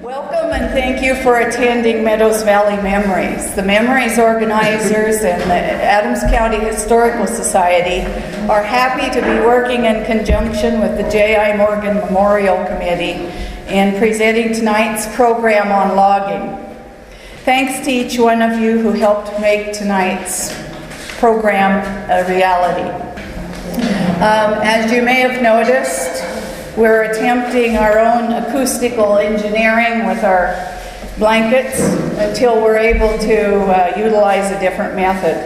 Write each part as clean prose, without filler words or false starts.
Welcome and thank you for attending Meadows Valley Memories. The Memories organizers and the Adams County Historical Society are happy to be working in conjunction with the J.I. Morgan Memorial Committee in presenting tonight's program on logging. Thanks to each one of you who helped make tonight's program a reality. As you may have noticed, we're attempting our own acoustical engineering with our blankets until we're able to utilize a different method.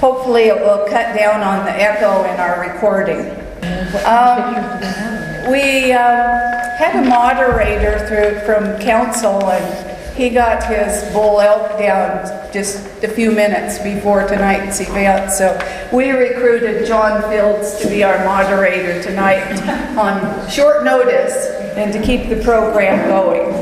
Hopefully it will cut down on the echo in our recording. We had a moderator from council, and he got his bull elk down just a few minutes before tonight's event, so we recruited John Fields to be our moderator tonight on short notice and to keep the program going.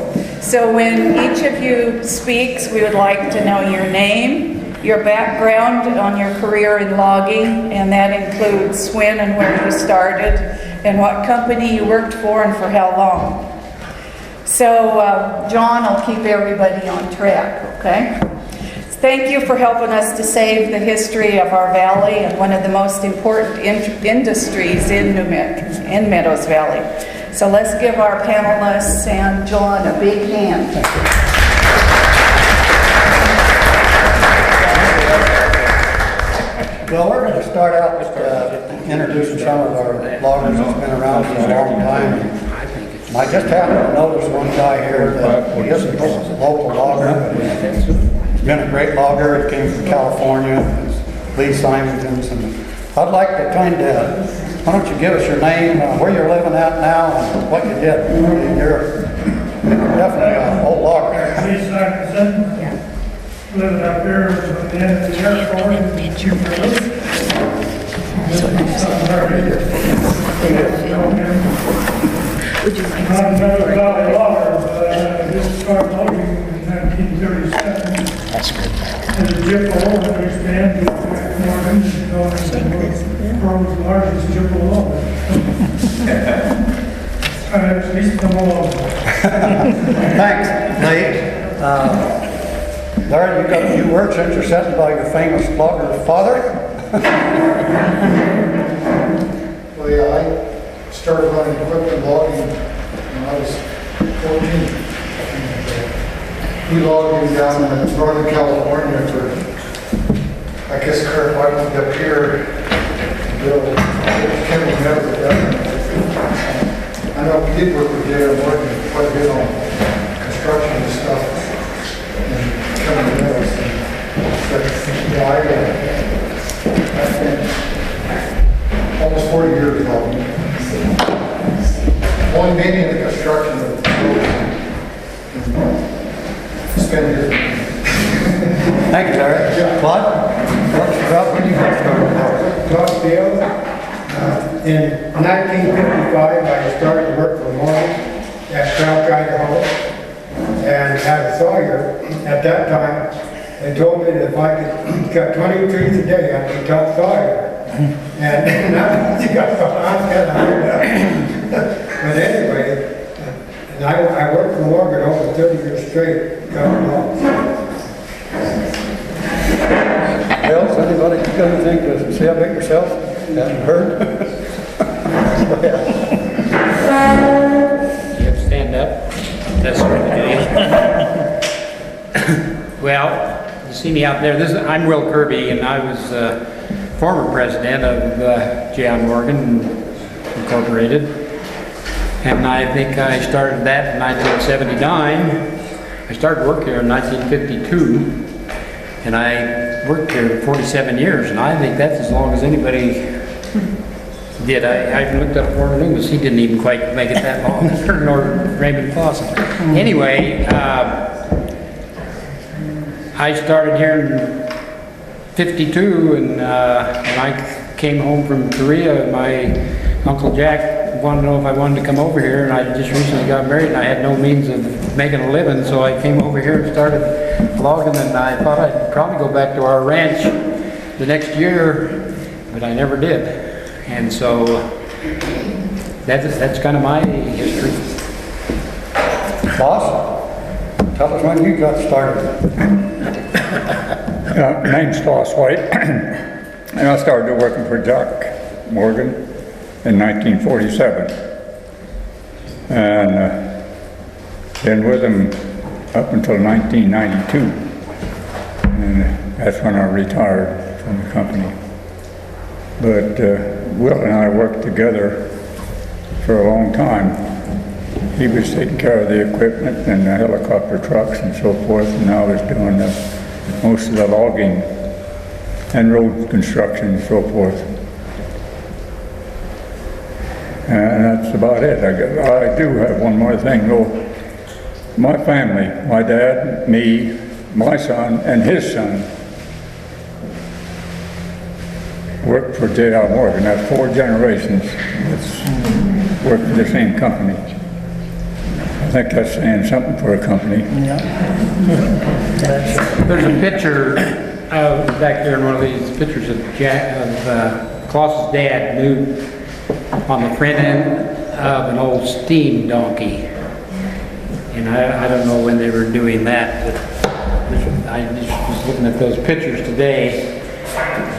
So when each of you speaks, we would like to know your name, your background on your career in logging, and that includes when and where you started, and what company you worked for and for how long. So John will keep everybody on track, okay? Thank you for helping us to save the history of our valley and one of the most important industries in Meadows Valley. So let's give our panelists and John a big hand. Well, we're going to start out with introducing some of our loggers that's been around for a long time. I just happened to notice one guy here that he isn't a local logger, but he's been a great logger. He came from California, Lee Simonton's, and I'd like to why don't you give us your name, where you're living at now, and what you did. You're definitely an old logger. Lee Simonton, living up here at the end of the airport. Would you like I'm another valley logger, but I just started logging in 1937. That's good. As a gyppo, I understand, Morgan is known as the world's largest gyppo logger. At least come along. Thanks, Lee. Larry, you got a few words since you're sitting by your famous logger's father? Well, yeah, I started running equipment logging when I was 14. We logged down in Northern California for, I guess, Kurt White moved up here to build chemical metals. I know we did work with J.I. Morgan quite a bit on construction and stuff and chemical metals. But yeah, I spent almost 40 years logging. Only mainly in the construction of spend years. Thank you, Larry. Claude? When you got started? Claude Fields. In 1955, I started to work for Morgan at South Idaho, and as a sawyer at that time, they told me that if I could cut 20 trees a day, I could top sawyer. And now you got but anyway, and I worked for Morgan over 30 years straight, cutting logs. Else, anybody got anything to say about yourself? Haven't heard? You have to stand up. That's right. Well, you see me out there. I'm Will Kirby, and I was former president of John Morgan Incorporated. And I think I started that in 1979. I started work here in 1952. And I worked here 47 years, and I think that's as long as anybody did. I looked up Warren Loomis, he didn't even quite make it that long, nor Raymond Clausen. Anyway, I started here in 52, and when I came home from Korea, my Uncle Jack wanted to know if I wanted to come over here, and I just recently got married, and I had no means of making a living, so I came over here and started logging, and I thought I'd probably go back to our ranch the next year, but I never did. And so that's kind of my history. Boss, tell us when you got started. Name's Klaus White, and I started working for Jack Morgan in 1947, and been with him up until 1992, and that's when I retired from the company. But Will and I worked together for a long time. He was taking care of the equipment and the helicopter trucks and so forth, and I was doing most of the logging and road construction and so forth. And that's about it. I do have one more thing though. My family, my dad, me, my son, and his son worked for J.R. Morgan. That's 4 generations that's worked for the same company. I think that's saying something for a company. There's a picture back there in one of these pictures of Klaus's dad moved on the front end of an old steam donkey. And I don't know when they were doing that, but I just was looking at those pictures today,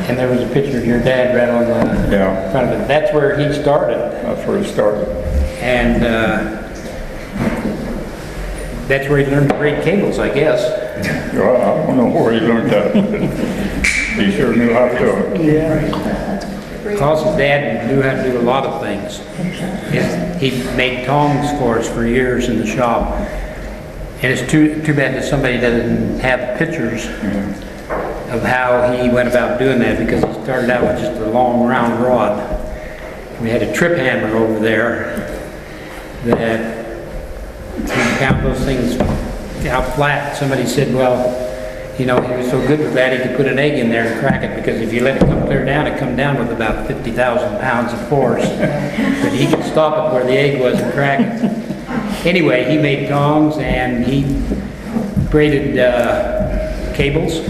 and there was a picture of your dad right on the front of it. That's where he started. That's where he started. And that's where he learned to braid cables, I guess. Well, I don't know where he learned that, but he sure knew how to do it. Klaus's dad knew how to do a lot of things. He made tongs for us for years in the shop. And it's too bad that somebody doesn't have pictures of how he went about doing that, because he started out with just a long round rod. We had a trip hammer over there that he found those things out flat. Somebody said, well, you know, he was so good with that he could put an egg in there and crack it, because if you let it come clear down, it come down with about 50,000 pounds of force. But he could stop it where the egg was and crack it. Anyway, he made tongs and he braided cables.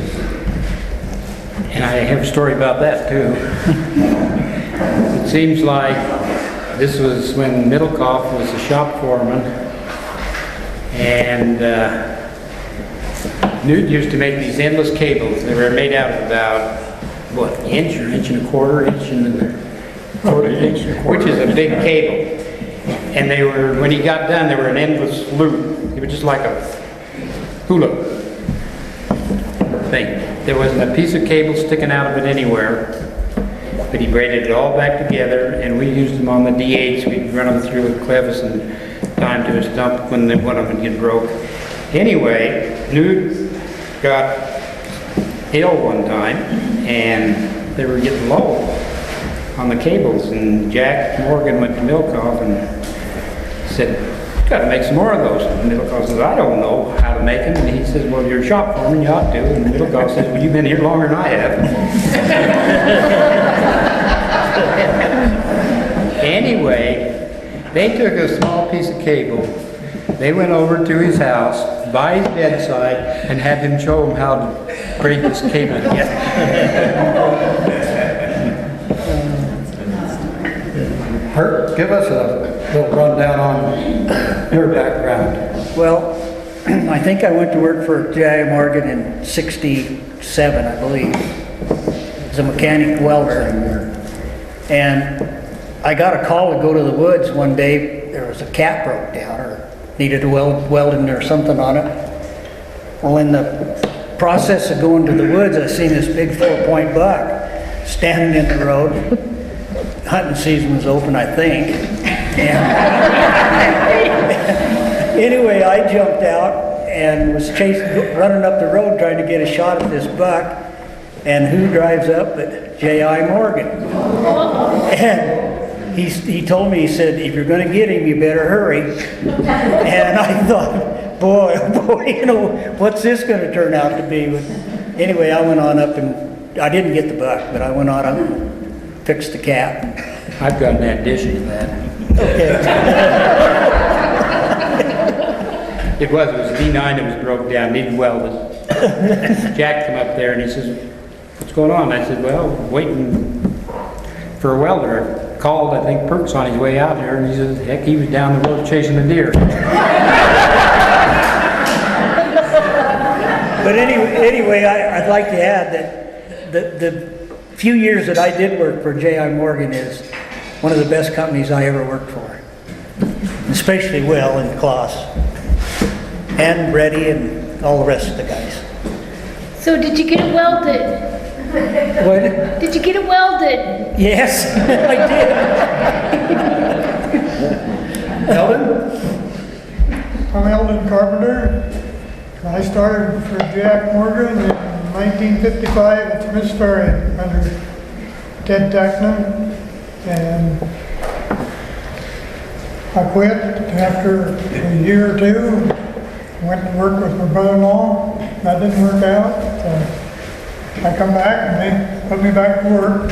And I have a story about that too. It seems like this was when Middlecoff was the shop foreman, and Newt used to make these endless cables. They were made out of about, what, inch or inch and a quarter, which is a big cable. And they were, when he got done, they were an endless loop. It was just like a hula thing. There wasn't a piece of cable sticking out of it anywhere, but he braided it all back together, and we used them on the D8s. We'd run them through with clevis and time to a stump when one of them would get broke. Anyway, Newt got ill one time, and they were getting low on the cables, and Jack Morgan went to Middlecoff and said, got to make some more of those. And Middlecoff says, I don't know how to make them. And he says, well, you're a shop foreman, you ought to. And Middlecoff says, well, you've been here longer than I have. Anyway, they took a small piece of cable. They went over to his house, by his bedside, and had him show him how to braid this cable together. Bert, give us a little rundown on your background. Well, I think I went to work for J.I. Morgan in '67, I believe, as a mechanic welder. And I got a call to go to the woods one day. There was a cat broke down or needed a welding or something on it. Well, in the process of going to the woods, I seen this big 4-point buck standing in the road. Hunting season was open, I think. And anyway, I jumped out and was running up the road trying to get a shot at this buck. And who drives up but J.I. Morgan? And he told me, he said, if you're going to get him, you better hurry. And I thought, boy, oh boy, you know, what's this going to turn out to be? But anyway, I went on up and I didn't get the buck, but I went on up and fixed the cat. I've got an addition to that. Okay. It was D9 that was broke down, needed welded. Jack came up there and he says, what's going on? I said, well, waiting for a welder. called, I think, Perks on his way out there, and he said, heck, he was down the road chasing a deer. But anyway, I'd like to add that the few years that I did work for J.I. Morgan is one of the best companies I ever worked for. Especially Will and Klaus and Reddy and all the rest of the guys. So did you get it welded? What? Did you get it welded? Yes, I did. Eldon? I'm Eldon Carpenter. I started for Jack Morgan in 1955 at Smith Ferry under Ted Tackman, and I quit after a year or two. Went to work with my brother-in-law. That didn't work out, so I come back and they put me back to work.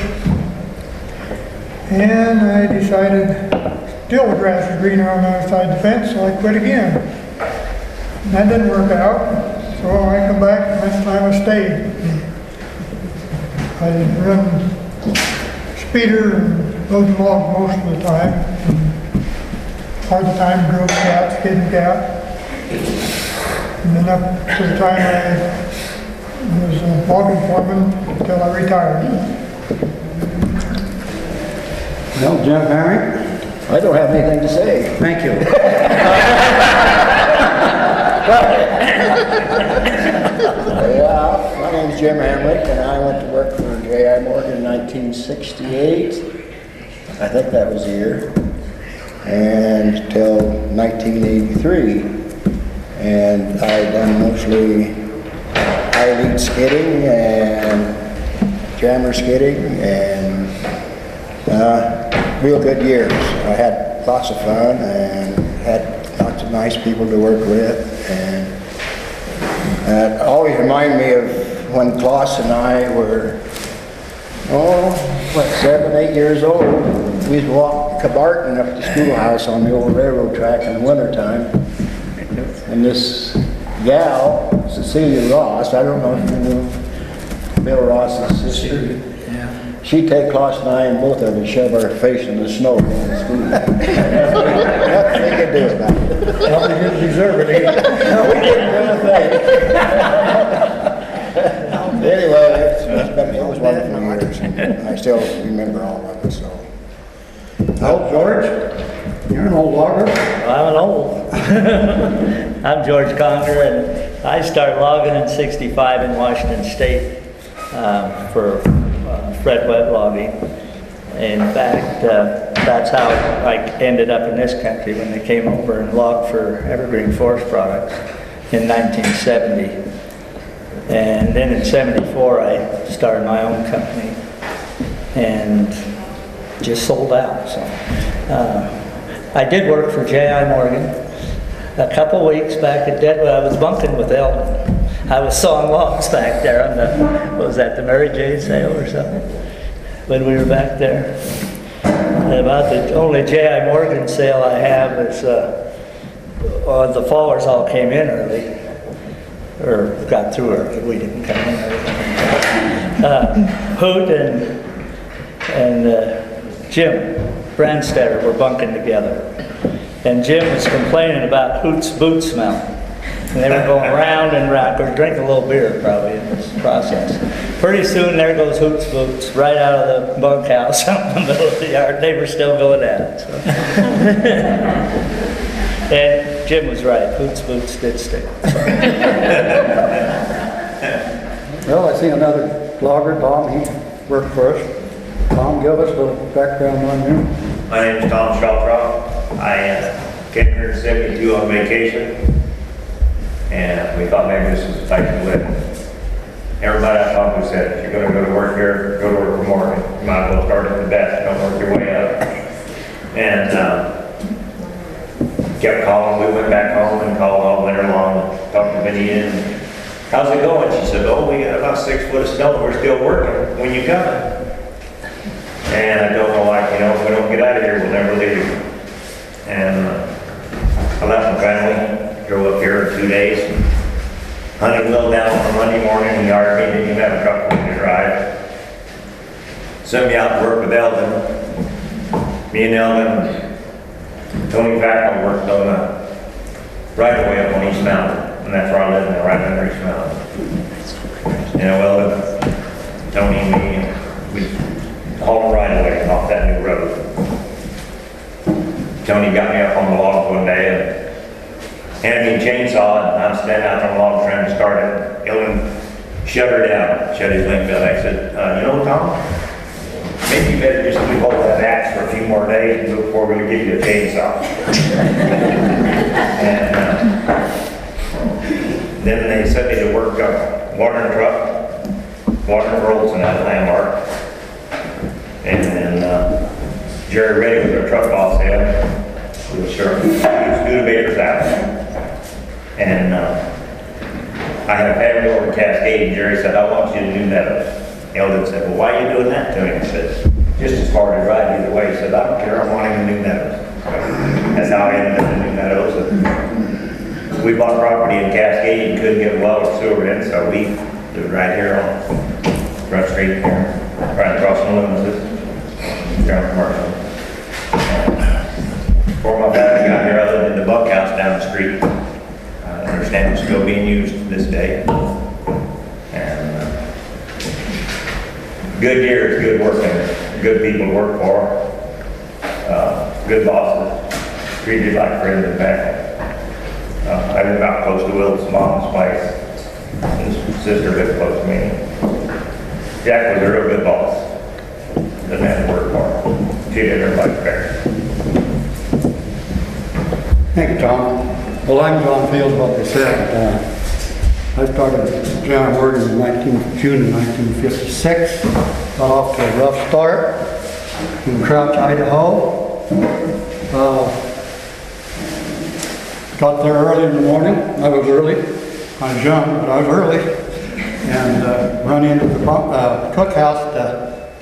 And I decided still the grass was greener on the other side of the fence, so I quit again. That didn't work out, so I come back and this time I stayed. I run speeder and load log most of the time. Part of the time drove cats, hidden cat. And then up to the time I was a logging foreman until I retired. Well, Jeff Herring? I don't have anything to say. Thank you. Yeah, my name's Jim Hamlick, and I went to work for J.I. Morgan in 1968. I think that was the year. And till 1983. And I done mostly high lead skidding and jammer skidding, and real good years. I had lots of fun and had lots of nice people to work with, and it always reminded me of when Klaus and I were, 7, 8 years old. We used to walk cabarting up the schoolhouse on the old railroad track in the wintertime. And this gal, Cecilia Ross, I don't know if you knew Bill Ross's sister. She'd take Klaus and I and both of us shove our face in the snow in the school. Nothing they could do about it. Well, they didn't deserve it either. No, we didn't do a thing. Anyway, it was wonderful years, and I still remember all of it, so. Well, George, you're an old logger. I'm old. I'm George Conger, and I started logging in '65 in Washington State for Fred Webb logging. In fact, that's how I ended up in this country when they came over and logged for Evergreen Forest Products in 1970. And then in '74, I started my own company and just sold out. So I did work for J.I. Morgan a couple weeks back at Deadwood. I was bunking with Eldon. I was sawing logs back there on the, what was that, the Mary Jane sale or something, when we were back there. And about the only J.I. Morgan sale I have is the fallers all came in early, or got through early. We didn't come in early. Hoot and Jim Brandstetter were bunking together. And Jim was complaining about Hoot's boot smell. And they were going round and round. They were drinking a little beer probably in this process. Pretty soon there goes Hoot's boots right out of the bunkhouse out in the middle of the yard. They were still going at it. So. And Jim was right. Hoot's boots did stick. Well, I see another logger, Tom, he worked for us. Tom, give us a little background on you. My name is Tom Shawcroft. I came here in '72 on vacation, and we thought maybe this was the type to live. Everybody I talked to said, if you're going to go to work here, go to work for Morgan. You might as well start at the best, don't work your way up. And kept calling. We went back home and called all winter long, talked to Vinny, and how's it going? She said, oh, we got about 6 foot of snow, we're still working. When you coming? And I told my wife, if we don't get out of here, we'll never leave. And I left my family, drove up here in 2 days, hunted Will down on Monday morning in the RV, didn't even have a truck for me to drive. Sent me out to work with Eldon. Me and Elvin, Tony Vackle worked on the right away up on East Mountain, and that's where I live now, right under East Mountain. You know, Elvin, Tony and me, we hauled right away off that new road. Tony got me up on the log one day and handed me a chainsaw, and I'm standing out on the log trying to start it. Elvin shut her down, shut his link belt. I said, you know, Tom, maybe you better just keep hold of that axe for a few more days before we give you a chainsaw. And then they sent me to work watering a truck, watering rolls in that landmark. And then Jerry Ray was our truck boss there. He was Studebaker's out. And I had a family over in Cascade, and Jerry said, I want you to do Meadows. Eldon said, well, why are you doing that to him? He said, just as far as right either way. He said, I don't care, I want him to do Meadows. That's how I ended up in New Meadows. And we bought property in Cascade and couldn't get a well or sewer in, so we lived right here on Front Street here, right across from Lumis's, here on Commercial. Before my family got here, I lived in the bunkhouse down the street. I understand it's still being used to this day. And good years, good working, good people to work for, good bosses, treated like friends and family. I live out close to Will's mom's place. His sister lived close to me. Jack was a real good boss. Didn't have to work for him. Treated everybody fair. Thank you, Tom. Well, I'm John Fields, what they said. I started John Morgan in June of 1956. Got off to a rough start in Crouch, Idaho. Got there early in the morning. I was early. I was young, but I was early. And run into the cookhouse to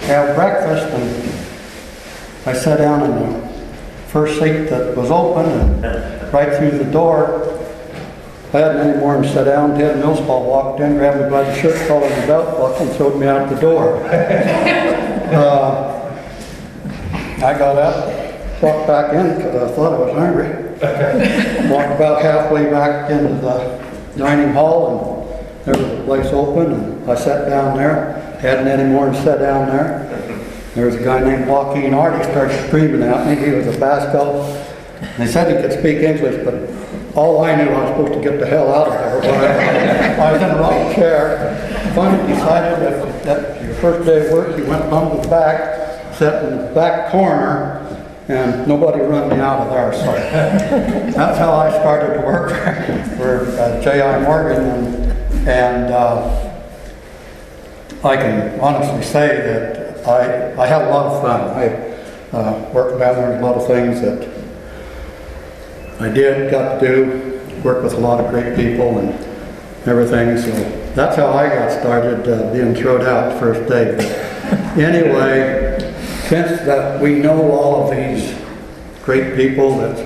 have breakfast. And I sat down in the first seat that was open, and right through the door, I hadn't any more than sat down. Ted Millspaw walked in, grabbed me by the shirt collar and the belt buckle, and throwed me out the door. I got up, walked back in because I thought I was hungry. Walked about halfway back into the dining hall, and there was a place open, and I sat down there. Hadn't any more than sat down there. There was a guy named Joaquin Hart. He started screaming at me. He was a Basco. And he said he could speak English, but all I knew, I was supposed to get the hell out of there. But I was in the wrong chair. Finally decided that your first day of work, he went home to the back, sat in the back corner, and nobody run me out of there. So that's how I started to work for J.I. Morgan. And I can honestly say that I had a lot of fun. I worked down there, a lot of things that I got to do, work with a lot of great people and everything. So that's how I got started, being thrown out the first day. But anyway, since that we know all of these great people that's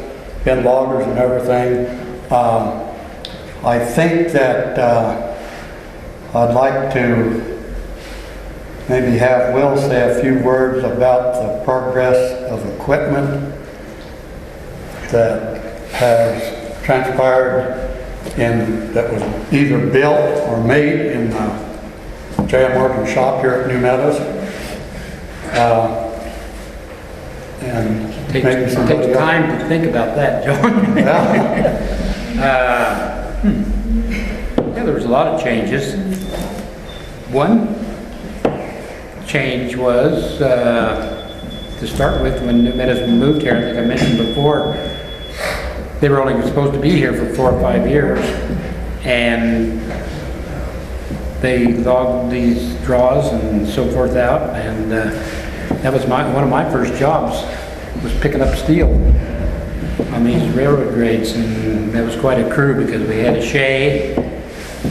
been loggers and everything, I think that I'd like to maybe have Will say a few words about the progress of equipment that has transpired that was either built or made in the J.I. Morgan shop here at New Meadows. And Take maybe somebody else. time to think about that, John. Yeah, there was a lot of changes. One change was, to start with, when New Meadows moved here, I think I mentioned before, they were only supposed to be here for 4 or 5 years, and they logged these draws and so forth out, and that was one of my first jobs, was picking up steel on these railroad grades, and that was quite a crew because we had a Shay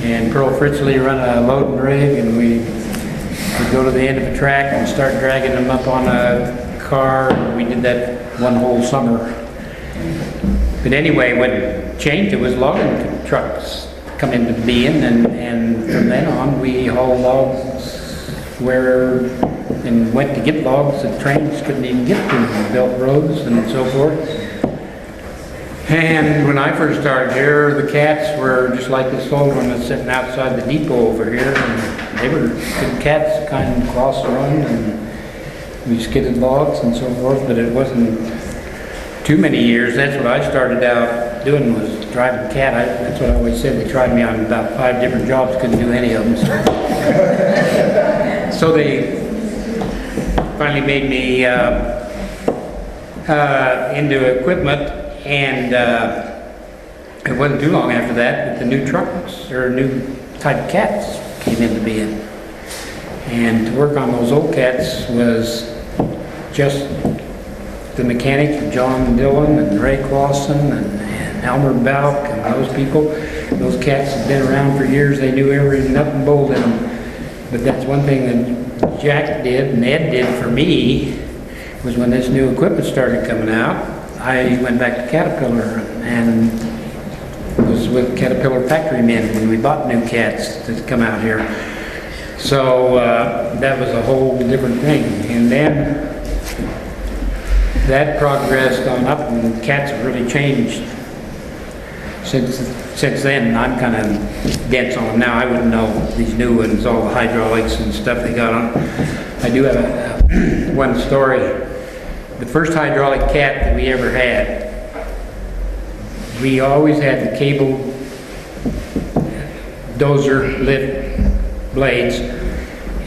and Pearl Fritzley run a loading rig, and we'd go to the end of the track and start dragging them up on a car, and we did that one whole summer. But anyway, when it changed, it was logging trucks come into being, and from then on we hauled logs where and went to get logs that trains couldn't even get to, and built roads and so forth. And when I first started here, the cats were just like this old one that's sitting outside the depot over here, and they were good cats, kind of cross run, and we skidded logs and so forth, but it wasn't too many years. That's what I started out doing, was driving cat. That's what I always said. They tried me on about 5 different jobs, couldn't do any of them. So they finally made me into equipment, and it wasn't too long after that that the new trucks, or new type cats, came into being. And to work on those old cats was just the mechanic, John Dillon and Ray Clausen and Elmer Bauk and those people. Those cats had been around for years. They knew every nut and bolt in them. But that's one thing that Jack did and Ed did for me, was when this new equipment started coming out, I went back to Caterpillar and was with Caterpillar factory men when we bought new cats to come out here. So that was a whole different thing. And then that progressed on up, and cats have really changed since then. I'm kind of dense on them now. I wouldn't know these new ones, all the hydraulics and stuff they got on. I do have one story. The first hydraulic cat that we ever had, we always had the cable dozer lift blades,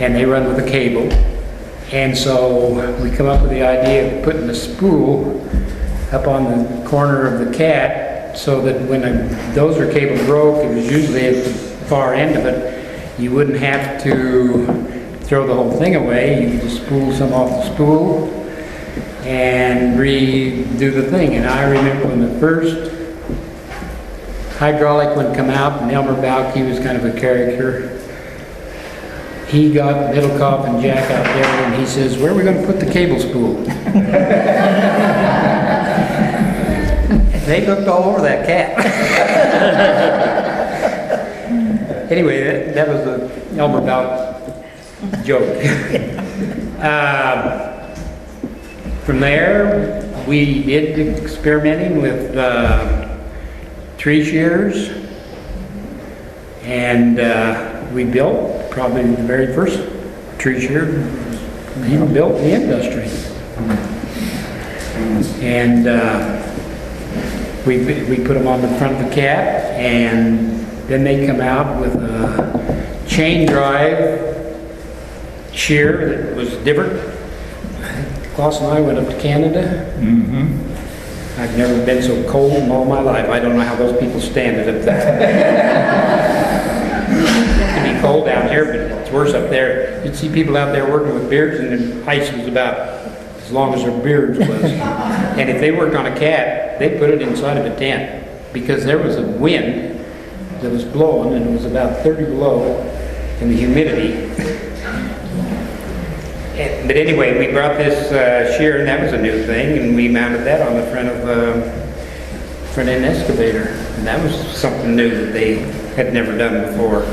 and they run with a cable. And so we come up with the idea of putting a spool up on the corner of the cat, so that when a dozer cable broke, it was usually at the far end of it, you wouldn't have to throw the whole thing away. You could just spool some off the spool and redo the thing. And I remember when the first hydraulic one come out, and Elmer Bauk, he was kind of a character. He got Middlecoff and Jack out there, and he says, "Where are we going to put the cable spool?" They looked all over that cat. Anyway, that was the Elmer Bauk joke. From there, we did experimenting with tree shears, and we built probably the very first tree shear even built in the industry. And we put them on the front of the cat, and then they come out with a chain drive shear that was different. Klaus and I went up to Canada. I've never been so cold in all my life. I don't know how those people stand it up there. It can be cold down here, but it's worse up there. You'd see people out there working with beards, and the ice was about as long as their beards was. And if they worked on a cat, they put it inside of a tent, because there was a wind that was blowing, and it was about 30 below, and the humidity. But anyway, we brought this shear, and that was a new thing, and we mounted that on the front of front end excavator, and that was something new that they had never done before.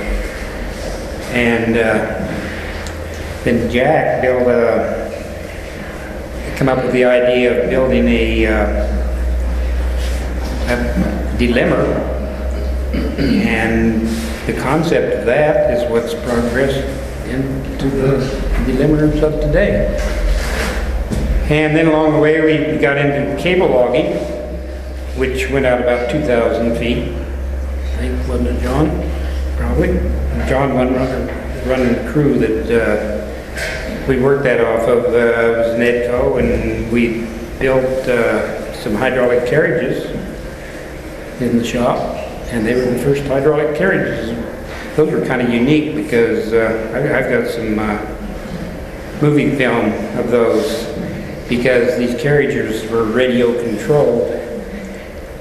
And then Jack come up with the idea of building a delimber, and the concept of that is what's progressed into the delimbers of today. And then along the way we got into cable logging, which went out about 2,000 feet. I think, wasn't it John? Probably. John was running the crew that we worked that off of. It was Nedco, and we built some hydraulic carriages in the shop, and they were the first hydraulic carriages. Those were kind of unique because I've got some movie film of those, because these carriages were radio controlled,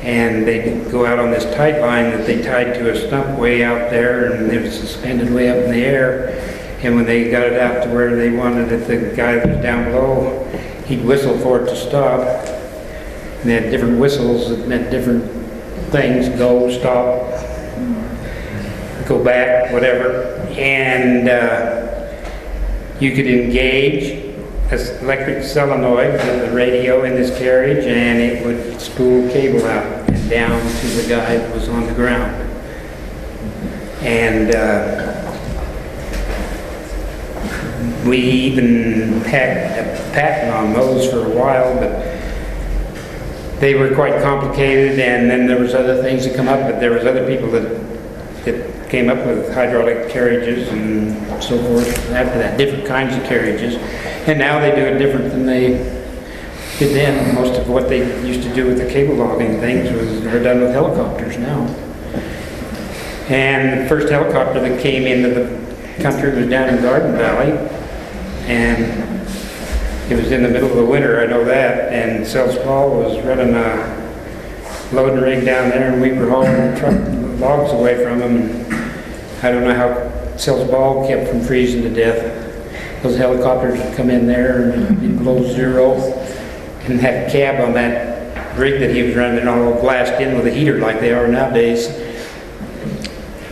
and they'd go out on this tight line that they tied to a stump way out there, and it was suspended way up in the air. And when they got it out to where they wanted it, the guy that was down below, he'd whistle for it to stop. And they had different whistles that meant different things: go, stop, go back, whatever. And You could engage an electric solenoid with the radio in this carriage, and it would spool cable out and down to the guy that was on the ground. And we even had a patent on those for a while, but they were quite complicated, and then there was other things that come up, but there was other people that came up with hydraulic carriages and so forth after that, different kinds of carriages. And now they do it different than they did then. Most of what they used to do with the cable logging things are done with helicopters now. And the first helicopter that came into the country was down in Garden Valley, and it was in the middle of the winter, I know that, and Sells Paul was running a loading rig down there, and we were hauling the logs away from them. And I don't know how Sells Paul kept from freezing to death. Those helicopters would come in there and below zero, and had a cab on that rig that he was running, all glassed in with a heater like they are nowadays.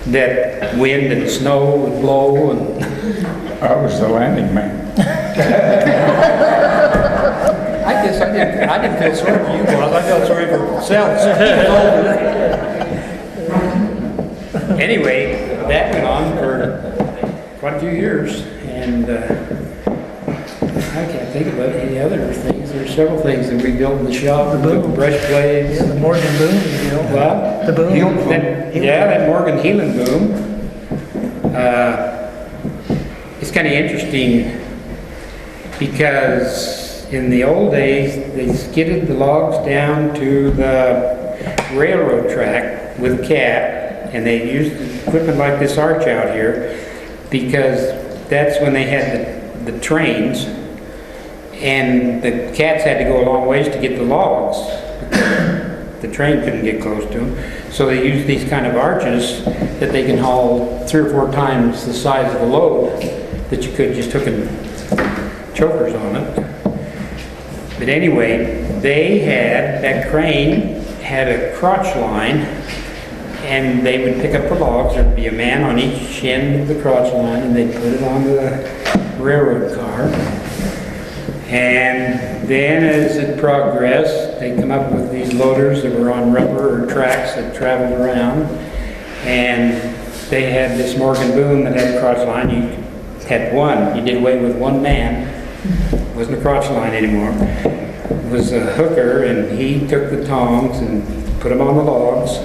That wind and snow would blow, and I was the landing man. I guess I didn't feel sorry for you, boss. I felt sorry for Sells. Anyway, that went on for quite a few years, and I can't think of any other things. There's several things that we built in the shop. The boom. Brush blades. Yeah, the Morgan boom, you know. What? The boom. That Morgan Heelan boom. It's kind of interesting because in the old days, they skidded the logs down to the railroad track with a cat, and they used equipment like this arch out here because that's when they had the trains, and the cats had to go a long ways to get the logs because the train couldn't get close to them. So they used these kind of arches that they can haul 3 or 4 times the size of the load that you could just hook chokers on it. But anyway, that crane had a crotch line, and they would pick up the logs. There'd be a man on each end of the crotch line, and they'd put it on the railroad car. And then as it progressed, they'd come up with these loaders that were on rubber or tracks that traveled around. And they had this Morgan boom that had a crotch line. You had one. You did away with one man. It wasn't a crotch line anymore. It was a hooker, and he took the tongs and put them on the logs.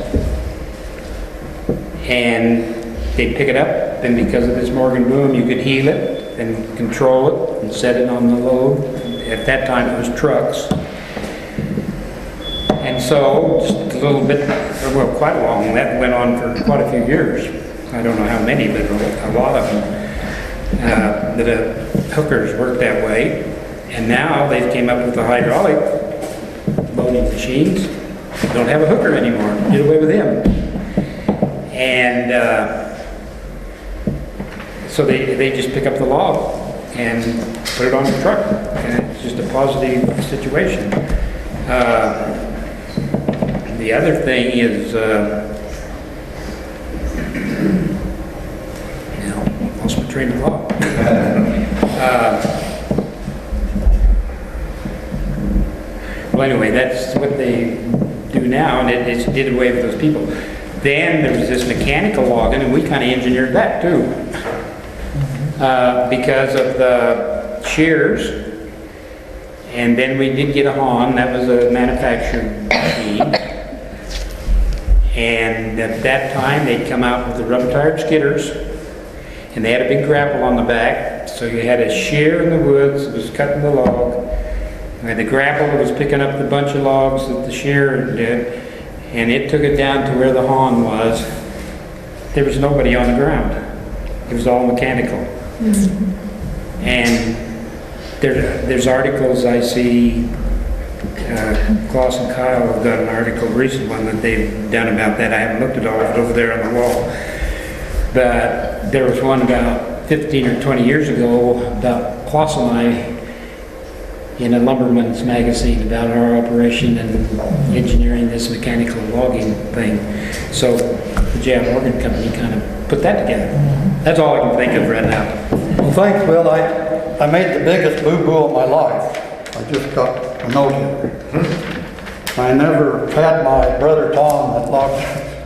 And they'd pick it up, and because of this Morgan boom, you could heel it and control it and set it on the load. At that time, it was trucks. And so, just a little bit, well, quite long, that went on for quite a few years. I don't know how many, but a lot of them. The hookers worked that way. And now they've came up with the hydraulic loading machines. They don't have a hooker anymore. Did away with them. And so they just pick up the log and put it on the truck. And it's just a positive situation. The other thing is, lost my train of thought. Well, anyway, that's what they do now, and it did away with those people. Then there was this mechanical logging, and we kind of engineered that too. Because of the shears. And then we did get a Hahn, that was a manufactured machine. And at that time, they'd come out with the rubber-tired skidders, and they had a big grapple on the back. So you had a shear in the woods that was cutting the log. You had the grapple that was picking up the bunch of logs that the shear did, and it took it down to where the Hahn was. There was nobody on the ground. It was all mechanical. Mm-hmm. And there's articles I see, Klaus and Kyle have done an article, a recent one that they've done about that. I haven't looked at all of it over there on the wall. But there was one about 15 or 20 years ago about Klaus and I in a lumberman's magazine about our operation and engineering this mechanical logging thing. So the J.M. Morgan Company kind of put that together. That's all I can think of right now. Well, thanks, Bill. I made the biggest boo-boo of my life. I just got a note here. I never had my brother Tom that locked,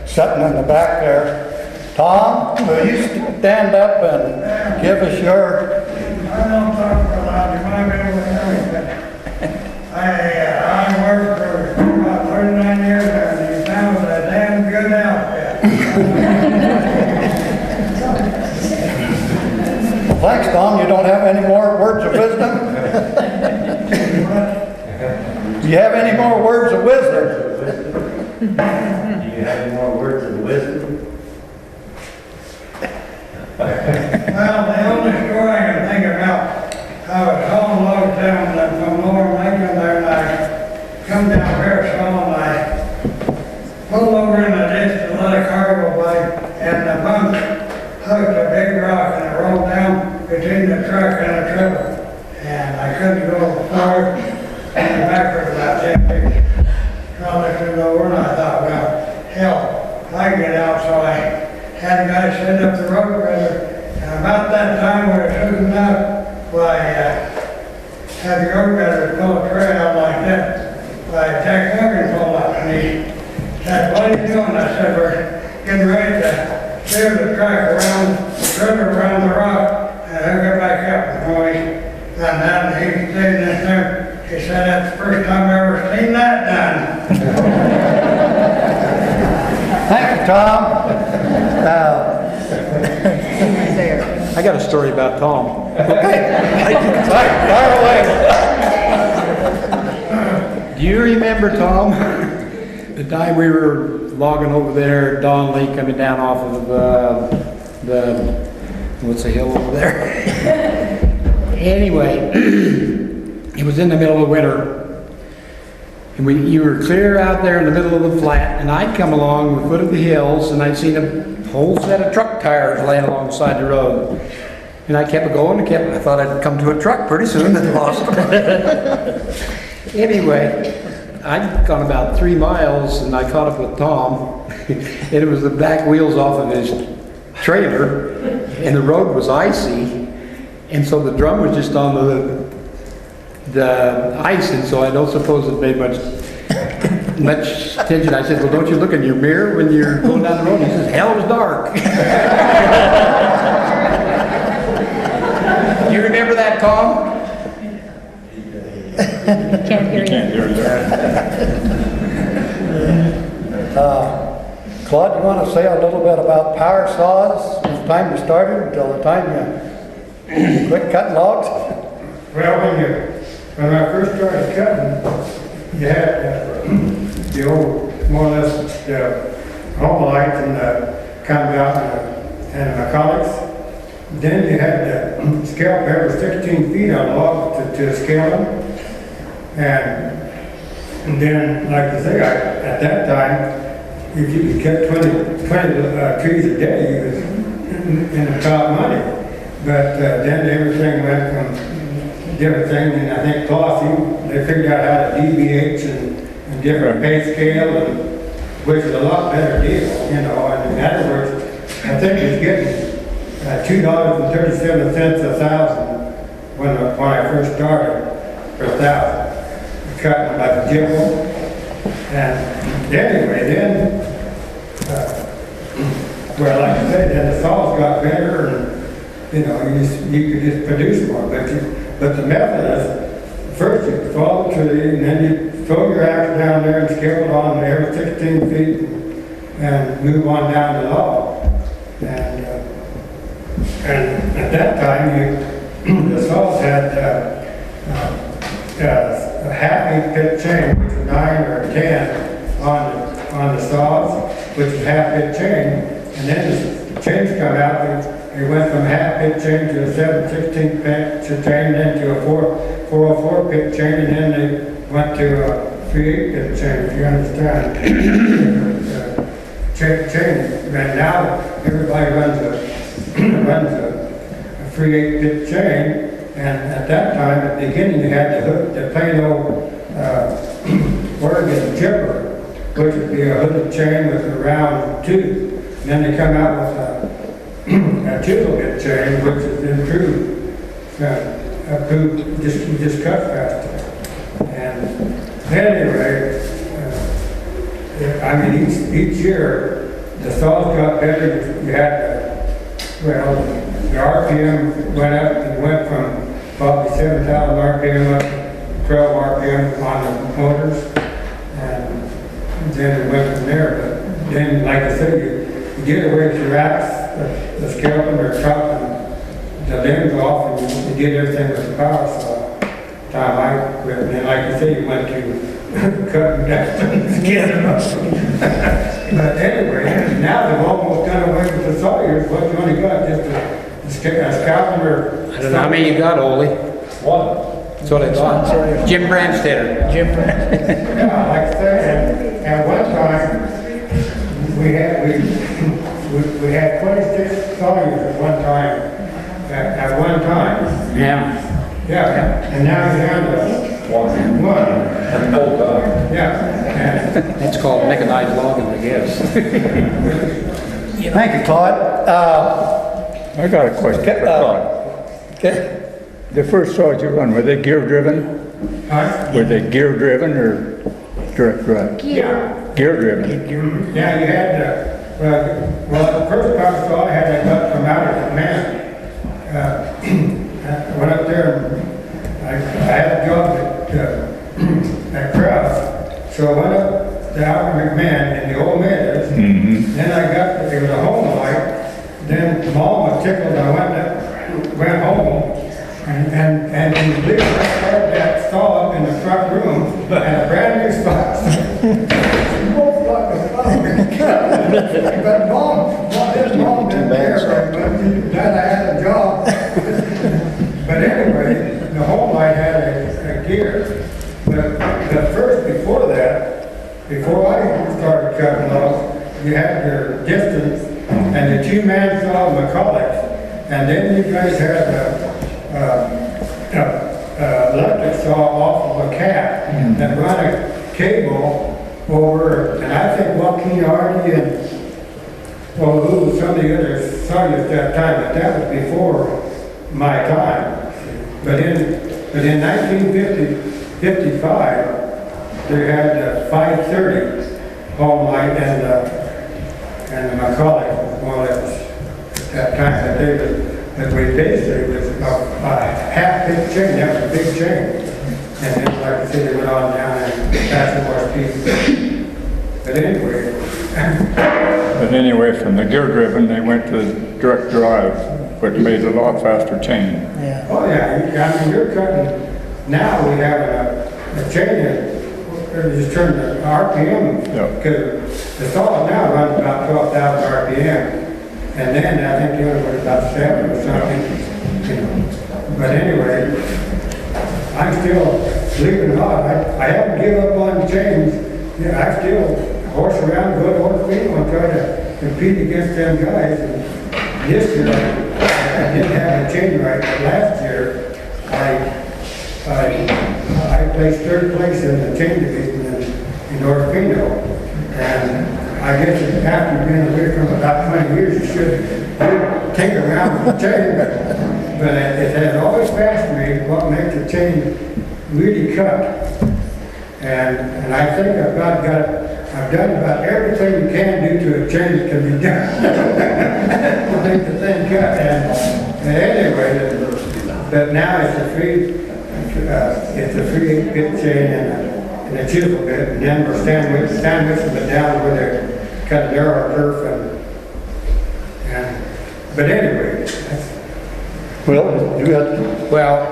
sitting in the back there. Tom, will you stand up and give us your... I don't talk for loud, you might be able to hear me, but I worked for about 39 years and he found a damn good outfit. Thanks, Tom. You don't have any more words of wisdom? Do you have any more words of wisdom? Do you have any more words of wisdom? Well, the only story I can think about, I was home low down from Lower Macon there, and I come down Parasol and I pulled over in the ditch to let a car go by, and the bunk hugged a big rock and it rolled down between the truck and the trailer. And I couldn't go forward and backward about 10 feet. Well, I couldn't go over, and I thought, well, hell, I can get out, so I had a guy send up the road grader. And about that time when it was hooking up, well, I had the road grader pull a tray out like that. Well, Jack Morgan pulled up and he said, what are you doing? I said, we're getting ready to steer the track around, the trailer around the rock and hook it back up. And when he done that, and he stayed in there, he said, that's the first time I ever seen that done. Thank you, Tom. I got a story about Tom. Fire away. Do you remember, Tom, the time we were logging over there, Don Lee coming down off of what's the hill over there? Anyway, it was in the middle of winter. And you were clear out there in the middle of the flat, and I'd come along the foot of the hills, and I'd seen a whole set of truck tires laying alongside the road. And I kept going and I thought I'd come to a truck pretty soon, and lost them. Anyway, I'd gone about 3 miles, and I caught up with Tom, and it was the back wheels off of his trailer, and the road was icy, and so the drum was just on the ice, and so I don't suppose it made much attention. I said, well, don't you look in your mirror when you're going down the road? He says, hell, it was dark. Do you remember that, Tom? Can't hear you. Claude, you want to say a little bit about power saws from the time you started until the time you quit cutting logs? Well, when I first started cutting, you had the old, more or less, the home lights and the compound and the mechanics. Then you had the scale paper 16 feet on log to scale them. And then, like I say, at that time, if you could cut 20 trees a day, you was in the top money. But then everything went from different things, and I think cloth, they figured out how to DBH and different pay scale, which is a lot better deal, you know. And in other words, I think it's getting $2.37 a thousand when I first started for 1,000, cutting like a jibble. And anyway, then, well, like I said, then the saws got better, and you know, you could just produce more. But the method is, first you fall the tree, and then you throw your axe down there and scale it on there 16 feet, and move on down the log. And at that time, the saws had a half-inch pitch chain, which was 9 or 10 on the saws, which is half-pitch chain. And then the chains come out, and it went from half-pitch chain to a 7/16 pitch chain, then to a 404 pitch chain, and then they went to a 3/8 pitch chain, if you understand. Chain. And now everybody runs a 3/8 pitch chain. And at that time, at the beginning, you had the plain old Oregon chipper, which would be a hooded chain with a round tube. And then they come out with a chisel bit chain, which is improved, just cut faster. And anyway, I mean, each year, the saws got better. You had the RPM went up and went from probably 7,000 RPM up to 12 RPM on the motors. And then it went from there. But then, like I said, you get away with your axe, the scalping or chopping the limbs off, and you get everything with the power saw. Time I quit, and then, like you say, you went to cutting down skin. But anyway, now they've almost done away with the sawyers. What you only got, just a scalping or... I don't know how many you got, Ole. One. That's what I thought. Jim Branstetter. Jim Brand. Yeah, like I said, at one time, we had 26 sawyers at one time, at one time. Yeah. Yeah, and now you're down to one. Yeah. It's called mechanized logging, I guess. Thank you, Todd. I got a question for Todd. Okay. The first saws you run, were they gear driven? Huh? Were they gear driven or direct drive? Yeah. Gear driven. Yeah, you had, well, the first power saw I had that got from out of the man. I went up there and I had a job at Kraus. So I went up to Albert McMahon in the old Meadows. Then I got, there was a home light. Then Mom was tickled. I went home and he believed I started that saw up in the front room and a brand new spot. But Mom didn't care very much. That I had a job. But anyway, the home light had a gear. But first, before that, before I started cutting logs, you had your distance and the two-man saw McCulloch. And then you guys had electric saw off of a cat that run a cable over, and I think Joaquin Hardy and some of the others saw you at that time, but that was before my time. But in 1955, they had the 530 home light and the McCulloch was more or less at that time that we basically was a half big chain. That was a big chain. And then, like I said, they went on down and passed more speed. But anyway. From the gear driven, they went to direct drive, but made a lot faster chain. Yeah. Oh yeah, I mean, you're cutting, now we have a chain that just turn the RPM, because the saw now runs about 12,000 RPM. And then I think the other was about 7 or something. But anyway, I'm still, believe it or not, I haven't given up on chains. You know, I still horse around, go to horse field and try to compete against them guys. And this year, I didn't have a chain right, but last year, I placed third place in the chain division in North Pino. And I guess after being away from about 20 years, you should take around with the chain. But it has always fascinated me what makes a chain really cut. And I think I've done about everything you can do to a chain that can be done to make the thing cut. And anyway, but now it's a free 8-bit chain and a chisel bit, and then we're sandwiching it down where they cut a narrow curve. But anyway, Well, you got, Well,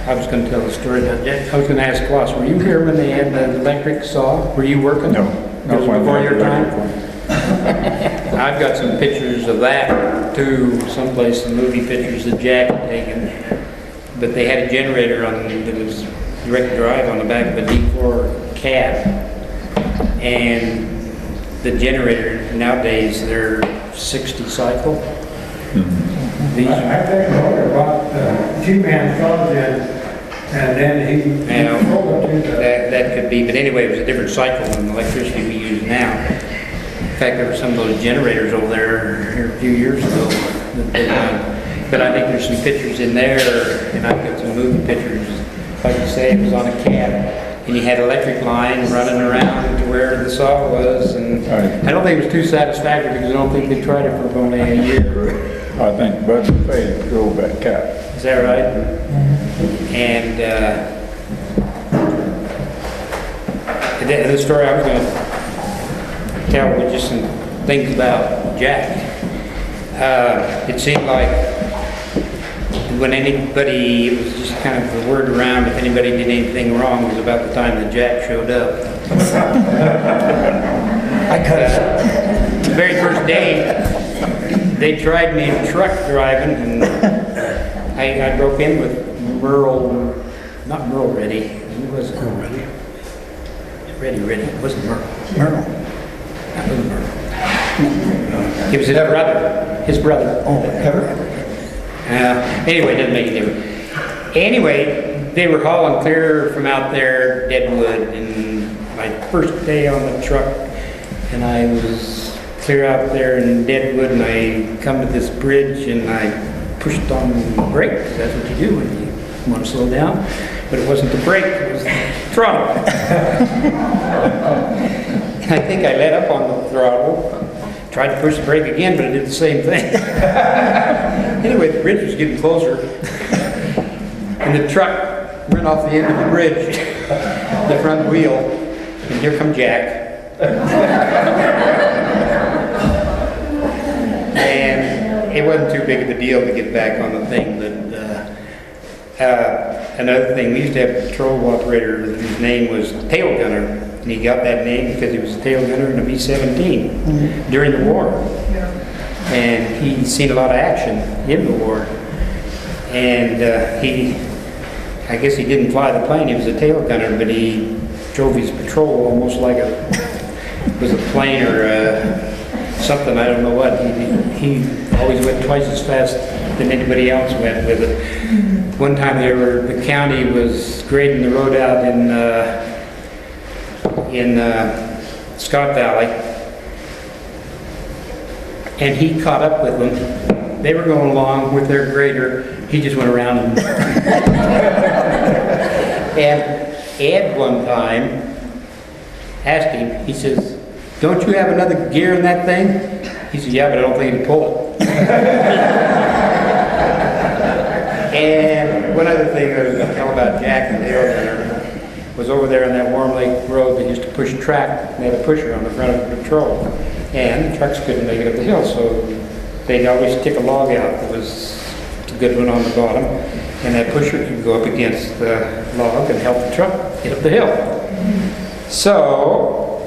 I was going to tell the story. I was going to ask Klaus, were you here when they had the electric saw? Were you working? No. It was before your time? I've got some pictures of that too, someplace, some movie pictures that Jack had taken. But they had a generator on that was direct drive on the back of a D4 cab. And the generator nowadays, they're 60 cycle. These I think the owner bought the two-man saws in, and then he sold it to the... That could be, but anyway, it was a different cycle than the electricity we use now. In fact, there were some of those generators over there here a few years ago. But I think there's some pictures in there, and I've got some movie pictures. Like you say, it was on a cab, and you had electric lines running around to where the saw was, and I don't think it was too satisfactory because I don't think they tried it for only a year. I think Bud Fay drove that cab. Is that right? And the story I was going to tell was just some things about Jack. It seemed like when anybody, it was just kind of the word around, if anybody did anything wrong, it was about the time that Jack showed up. The very first day, they tried me truck driving, and I broke in with not Merle Reddy. Who was it? Reddy. It wasn't Merle. That wasn't Merle. It was his brother. His brother. Oh, Everett? Anyway, it doesn't make any difference. Anyway, they were hauling clear from out there, Deadwood, and my first day on the truck, and I was clear out there in Deadwood, and I come to this bridge, and I pushed on the brake, because that's what you do when you want to slow down. But it wasn't the brake, it was the throttle. And I think I let up on the throttle, tried to push the brake again, but it did the same thing. Anyway, the bridge was getting closer, and the truck ran off the end of the bridge, the front wheel, and here come Jack. And it wasn't too big of a deal to get back on the thing, but another thing, we used to have a patrol operator whose name was Tail Gunner, and he got that name because he was a tail gunner in a B-17 during the war. And he'd seen a lot of action in the war. And I guess he didn't fly the plane, he was a tail gunner, but he drove his patrol almost like it was a plane or something, I don't know what. He always went twice as fast than anybody else went with it. One time the county was grading the road out in Scott Valley, and he caught up with them. They were going along with their grader. He just went around and Ed one time asked him, he says, "Don't you have another gear in that thing?" He said, "Yeah, but I don't think he'd pull it." And one other thing I was going to tell about Jack and Dale was over there on that Warm Lake Road. They used to push track. They had a pusher on the front of the patrol, and the trucks couldn't make it up the hill, so they'd always stick a log out that was a good one on the bottom, and that pusher could go up against the log and help the truck get up the hill. So,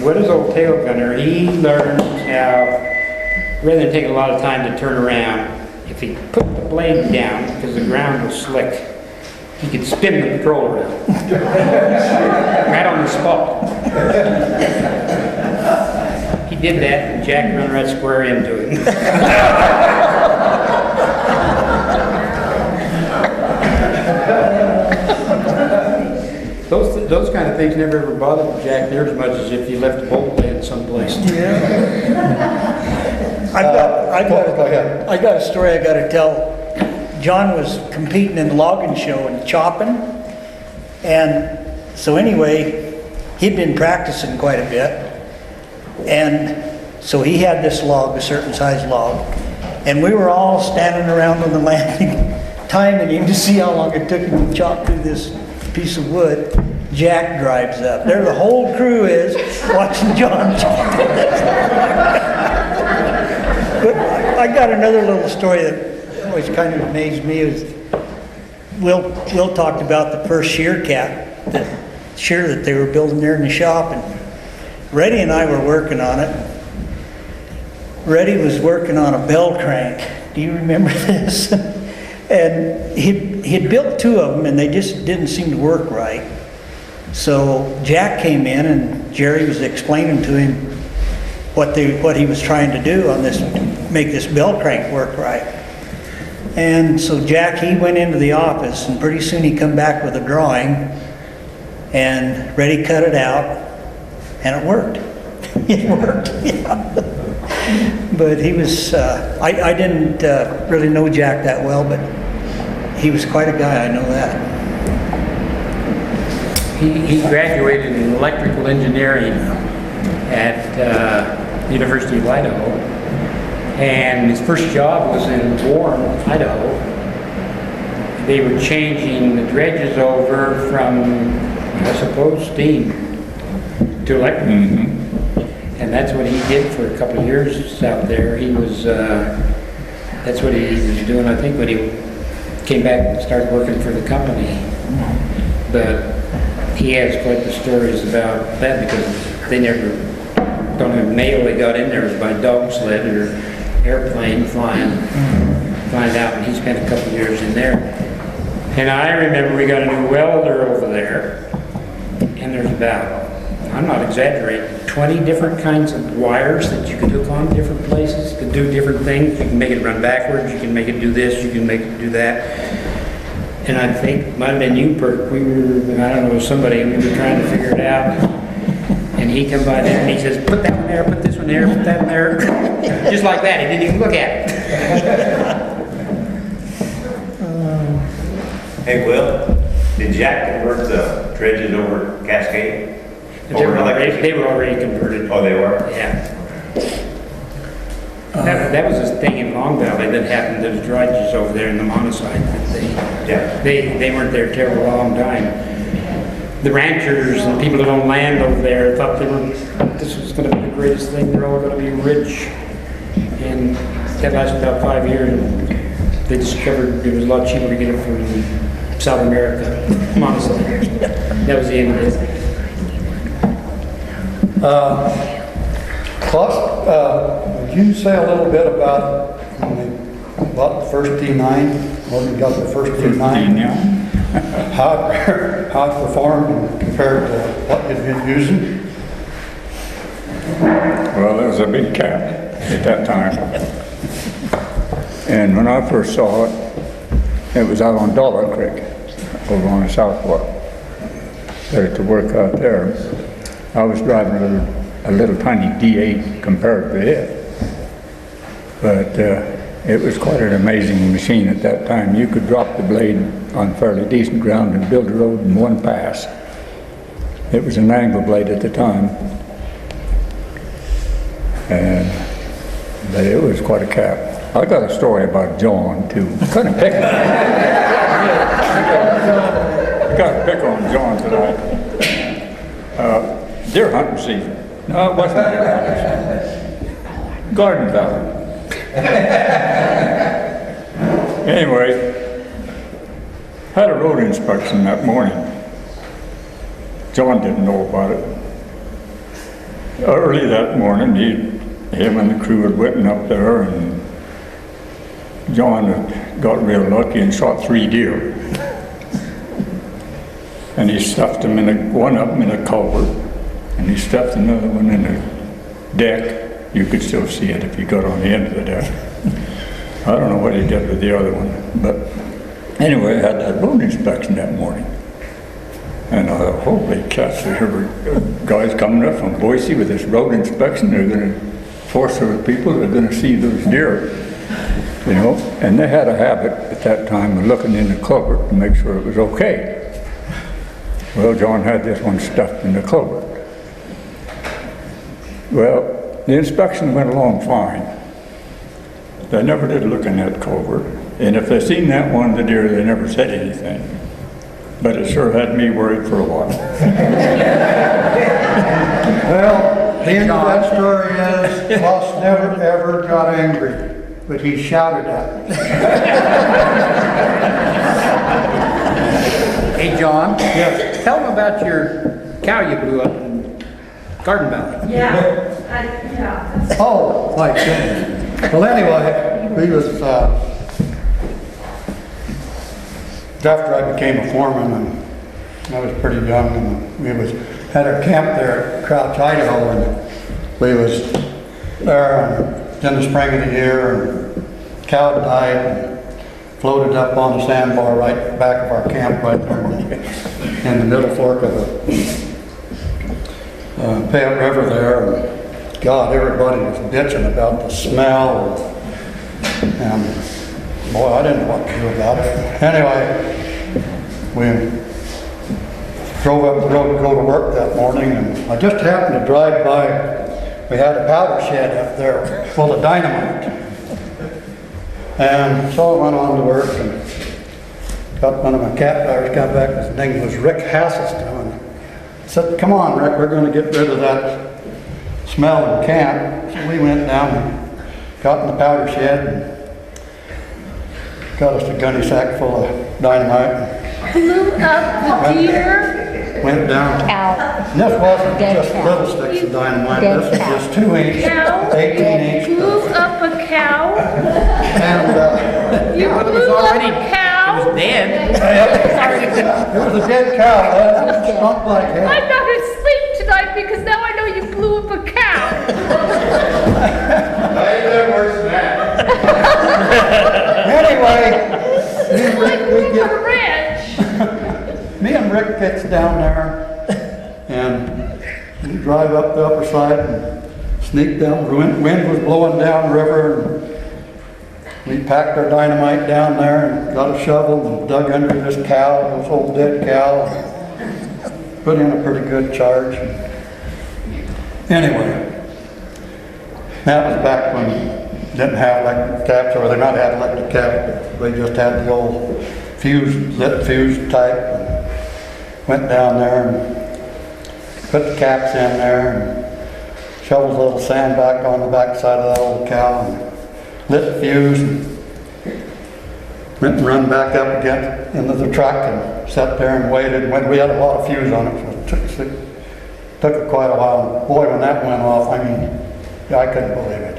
what is old tail gunner? He learned how, rather than taking a lot of time to turn around, if he put the blade down, because the ground was slick, he could spin the patrol around. Right on the spot. He did that, and Jack ran right square into it. Those kind of things never ever bothered Jack near as much as if you left a bolt laying someplace. Yeah. I got a story I got to tell. John was competing in the logging show and chopping, and so anyway, he'd been practicing quite a bit, and so he had this log, a certain size log, and we were all standing around on the landing, timing him to see how long it took him to chop through this piece of wood. Jack drives up. There the whole crew is watching John chop. But I got another little story that always kind of amazed me. Is Will talked about the first shear cat, the shear that they were building there in the shop, and Reddy and I were working on it. Reddy was working on a bell crank. Do you remember this? And he'd built two of them, and they just didn't seem to work right. So Jack came in, and Jerry was explaining to him what he was trying to do on this, make this bell crank work right. And so Jack, he went into the office, and pretty soon he come back with a drawing, and Reddy cut it out, and it worked. It worked, yeah. But he was, I didn't really know Jack that well, but he was quite a guy, I know that. He graduated in electrical engineering at University of Idaho, and his first job was in Warren, Idaho. They were changing the dredges over from, I suppose, steam to electric. And that's what he did for a couple of years out there. He was, that's what he was doing, I think, when he came back and started working for the company. But he has quite the stories about that because they never, don't have mail they got in there was by dog sled or airplane flying out, and he spent a couple of years in there. And I remember we got a new welder over there, and there's about, I'm not exaggerating, 20 different kinds of wires that you could hook on different places, to do different things. You can make it run backwards, you can make it do this, you can make it do that. And I think it might have been you, Perk, we were, I don't know, somebody, we were trying to figure it out. And he come by there and he says, put that one there, put this one there, put that one there. Just like that, he didn't even look at it. Hey, Will, did Jack convert the dredges over Cascade? They were already converted. Oh, they were? Yeah. That was a thing in Long Valley that happened. There's dredges over there in the monocyte. They weren't there a terrible long time. The ranchers and people that own land over there thought this was going to be the greatest thing. They're all going to be rich. And that lasted about 5 years. They discovered it was a lot cheaper to get it from South America, monocyte. That was the end of it. Plus, would you say a little bit about when they bought the first T9, when we got the first T9? How it performed compared to what you'd been using? Well, there was a big cap at that time. And when I first saw it, it was out on Dollar Creek, over on the South Fork. Started to work out there. I was driving a little tiny D8 compared to it. But it was quite an amazing machine at that time. You could drop the blade on fairly decent ground and build a road in one pass. It was an angle blade at the time. But it was quite a cap. I got a story about John too. Kind of pick on I got to pick on John tonight. Deer hunting season. No, it wasn't deer hunting season. Garden Valley. Anyway, had a road inspection that morning. John didn't know about it. Early that morning, him and the crew had went up there, and John had got real lucky and shot 3 deer. And he stuffed them one of them in a culvert, and he stuffed another one in a deck. You could still see it if you got on the end of the deck. I don't know what he did with the other one, but anyway, I had that road inspection that morning. And I thought, holy cats, there were guys coming up from Boise with this road inspection. They're going to force the people, they're going to see those deer, you know. And they had a habit at that time of looking in the culvert to make sure it was okay. Well, John had this one stuffed in the culvert. Well, the inspection went along fine. They never did look in that culvert. And if they seen that one of the deer, they never said anything. But it sure had me worried for a while. Well, the end of that story is, Boss never ever got angry, but he shouted at me. Hey, John. Yes. Tell them about your cow you blew up in Garden Valley. Yeah. Oh, my goodness. Well, anyway, we was, after I became a foreman, and I was pretty young, and we had our camp there at Crouch, Idaho, and we was there in the spring of the year, and cow died and floated up on the sandbar right back of our camp right there in the middle fork of the Payette River there. And God, everybody was bitching about the smell, and boy, I didn't know what to do about it. Anyway, we drove up the road to go to work that morning, and I just happened to drive by. We had a powder shed up there full of dynamite. And so I went on to work and got one of my cat drivers come back. His name was Rick Hasselston. And said, "Come on, Rick, we're going to get rid of that smell in camp." So we went down and got in the powder shed and got us a gunny sack full of dynamite. Blew up the deer. Went down. Cow. And this wasn't Dead just cow. little sticks of dynamite. Dead This was cow. just 2-inch, Cow. 18-inch. Blew up a cow. And You Well, it was blew up already- a cow. It was dead. it was a dead cow. It stunk like hell. I'm not gonna sleep tonight because now I know you blew up a cow. Anyway, me and Like Rick, we blew get up a ranch. Me and Rick gets down there and we drive up the upper side and sneak down. The wind was blowing down the river, and we packed our dynamite down there and got a shovel and dug under this cow, this old dead cow, and put in a pretty good charge. Anyway, that was back when we didn't have electric caps, or they not had electric caps, but they just had the old lit fuse type. And went down there and put the caps in there and shoveled a little sand back on the back side of that old cow and lit the fuse and went and run back up again into the truck and sat there and waited. When we had a lot of fuse on it, so it took it quite a while. And boy, when that went off, I mean, I couldn't believe it.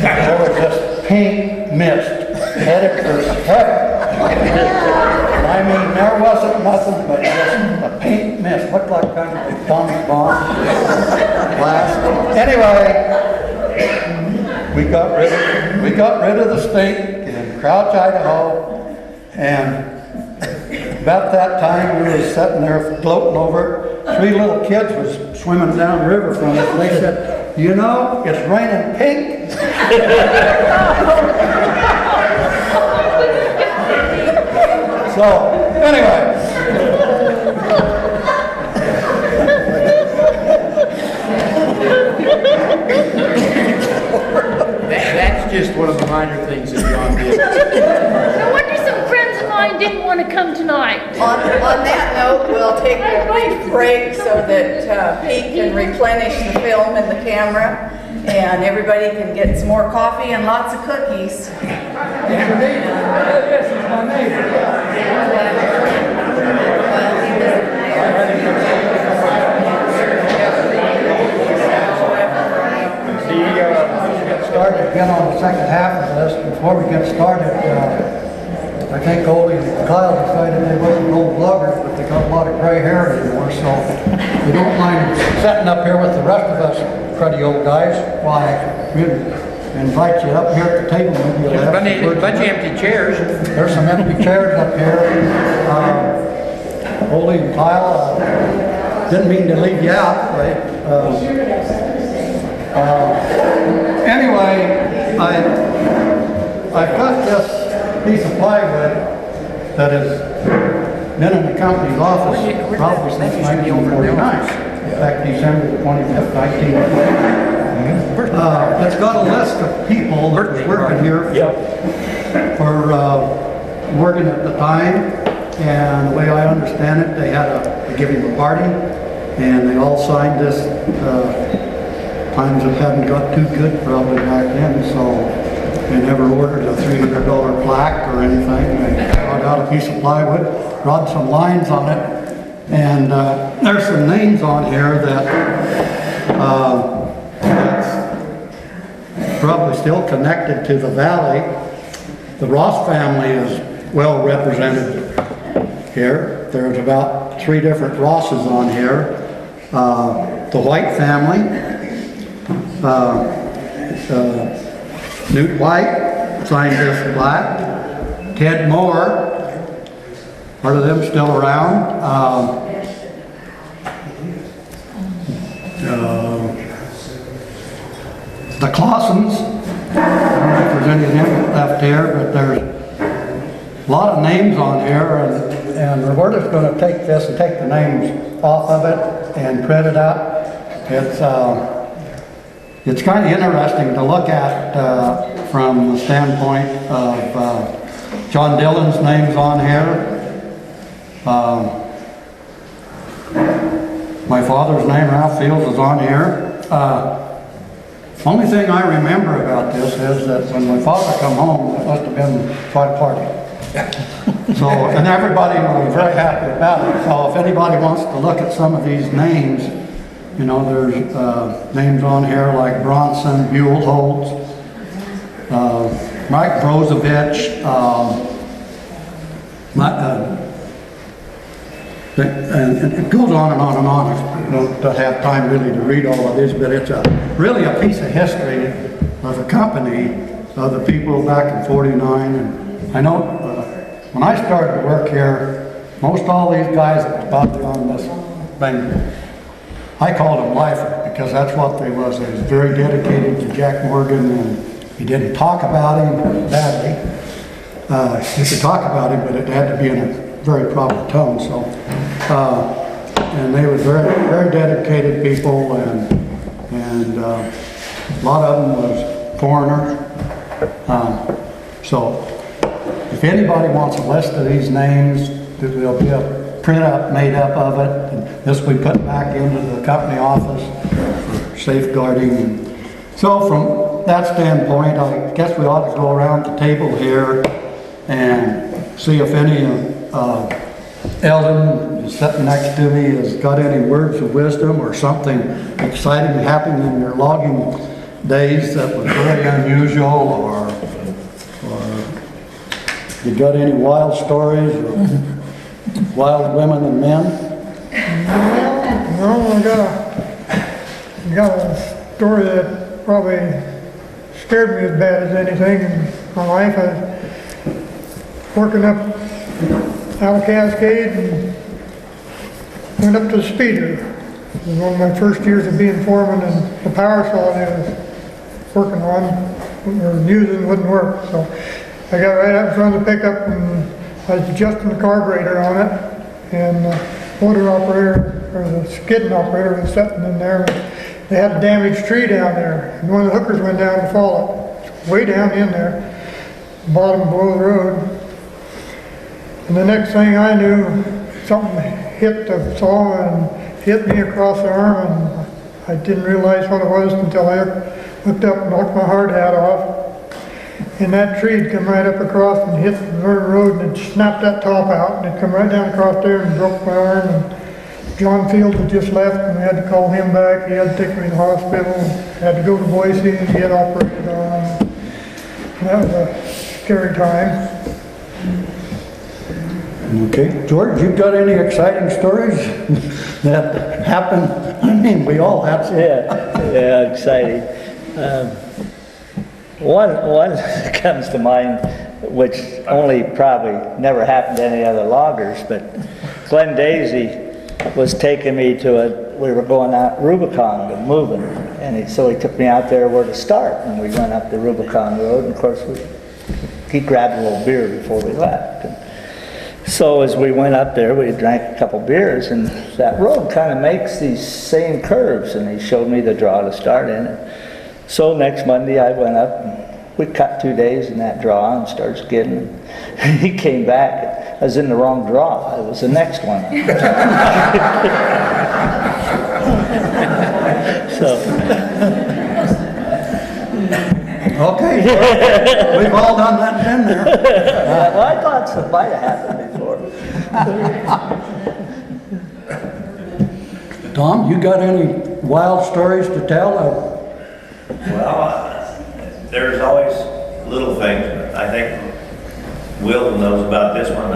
There was just pink mist headed for heaven. I mean, there wasn't nothing but just a pink mist. Looked like kind of a atomic bomb blast. Anyway, we got rid of the stink in Crouch, Idaho, and about that time we were sitting there floating over. 3 little kids was swimming down the river from us, and they said, "You know, it's raining pink." So, anyway. That's just one of the minor things that John did. No wonder some friends of mine didn't want to come tonight. On that note, we'll take a brief break so that Pete can replenish the film in the camera and everybody can get some more coffee and lots of cookies. Started again on the second half of this. Before we get started, I think Goldie and Kyle decided they wasn't old vloggers, but they got a lot of gray hair anymore, so we don't mind sitting up here with the rest of us cruddy old guys. Why, we'd invite you up here at the table. Maybe you'll have some words. A bunch of empty chairs. There's some empty chairs up here. Goldie and Kyle, didn't mean to leave you out, right? Anyway, I've got this piece of plywood that has been in the company's office probably since 1949. In fact, December 25th, 1949. It's got a list of people that was working here for working at the time. And the way I understand it, they gave him a party, and they all signed this. Times it hadn't got too good probably back then, so they never ordered a $300 plaque or anything. They brought out a piece of plywood, drawn some lines on it, and there's some names on here that's probably still connected to the valley. The Ross family is well represented here. There's about 3 different Rosses on here. The White family. Newt White, signed this black. Ted Moore, part of them still around. the Clausens. I don't know if there's any of them left here, but there's a lot of names on here, and we're just going to take this and take the names off of it and print it up. It's kind of interesting to look at from the standpoint of John Dillon's name's on here. My father's name, Ralph Fields, is on here. Only thing I remember about this is that when my father come home, it must have been quite a party. So, and everybody was very happy about it. So if anybody wants to look at some of these names, you know, there's names on here like Bronson, Buellholz, Mike Brozovich, and it goes on and on and on. I don't have time really to read all of this, but it's really a piece of history of the company, of the people back in '49. And I know when I started to work here, most all these guys that was probably on this thing, I called them lifer because that's what they was. They was very dedicated to Jack Morgan, and he didn't talk about him badly. You could talk about him, but it had to be in a very proper tone. So, and they were very, very dedicated people, and a lot of them was foreigners. So, if anybody wants a list of these names, there'll be a print up made up of it. And this will be put back into the company office for safeguarding. So, from that standpoint, I guess we ought to go around the table here and see if any Eldon is sitting next to me has got any words of wisdom or something exciting happening in your logging days that was very unusual, or you got any wild stories or wild women and men? No, I got a story that probably scared me as bad as anything in my life. I was working up out of Cascade and went up to the speeder. It was one of my first years of being foreman, and the power saw I was working on or using wouldn't work. So I got right up in front of the pickup and I was adjusting the carburetor on it, and the motor operator, or the skidding operator, was sitting in there. They had a damaged tree down there, and one of the hookers went down to follow it, way down in there, bottom below the road. And the next thing I knew, something hit the saw and hit me across the arm, and I didn't realize what it was until I looked up and knocked my hard hat off. And that tree had come right up across and hit the road, and it snapped that top out, and it come right down across there and broke my arm. And John Fields had just left, and we had to call him back. He had to take me to the hospital, and had to go to Boise and get operated on. And that was a scary time. Okay, George, you got any exciting stories that happened? I mean, we all have some. Yeah, exciting. One that comes to mind, which only probably never happened to any other loggers, but Glenn Daisy was taking me to we were going out Rubicon and moving, and so he took me out there where to start, and we went up the Rubicon Road, and of course he grabbed a little beer before we left. And so as we went up there, we drank a couple beers, and that road kind of makes these same curves, and he showed me the draw to start in it. So next Monday I went up, and we cut 2 days in that draw and started skidding. And he came back, I was in the wrong draw, it was the next one. Okay, we've all done that and been there. Well, I thought something might have happened before. Tom, you got any wild stories to tell? Well, there's always little things. I think Will knows about this one.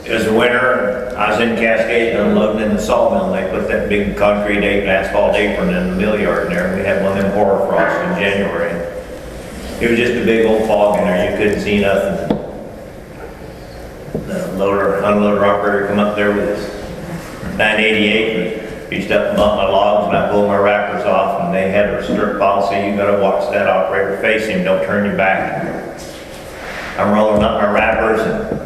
It was the winter. I was in Cascade unloading in the sawmill. They put that big concrete asphalt apron in the mill yard there, and we had one of them horror frosts in January. It was just a big old fog in there. You couldn't see nothing. The unloader operator come up there with his 988 and Used up and bump my logs and I pull my wrappers off, and they had a strict policy, you gotta watch that operator face him, don't turn your back. I'm rolling up my wrappers and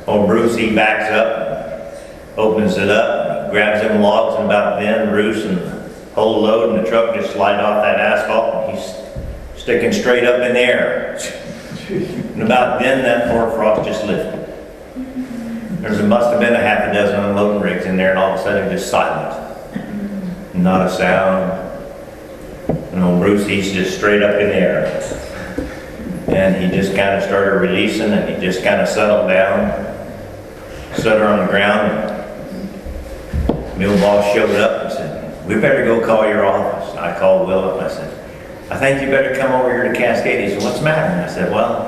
old Bruce, he backs up, opens it up, grabs them logs, and about then Bruce and the whole load and the truck just slide off that asphalt, and he's sticking straight up in the air. And about then that hoarfrost just lifted. Must have been a half a dozen unloading rigs in there, and all of a sudden just silent. Not a sound. And old Bruce, he's just straight up in the air. And he just kind of started releasing, and he just kind of settled down, set her on the ground. And Mill boss showed up and said, "We better go call your office." I called Will up and I said, "I think you better come over here to Cascade." He said, "What's the matter?" And I said, "Well,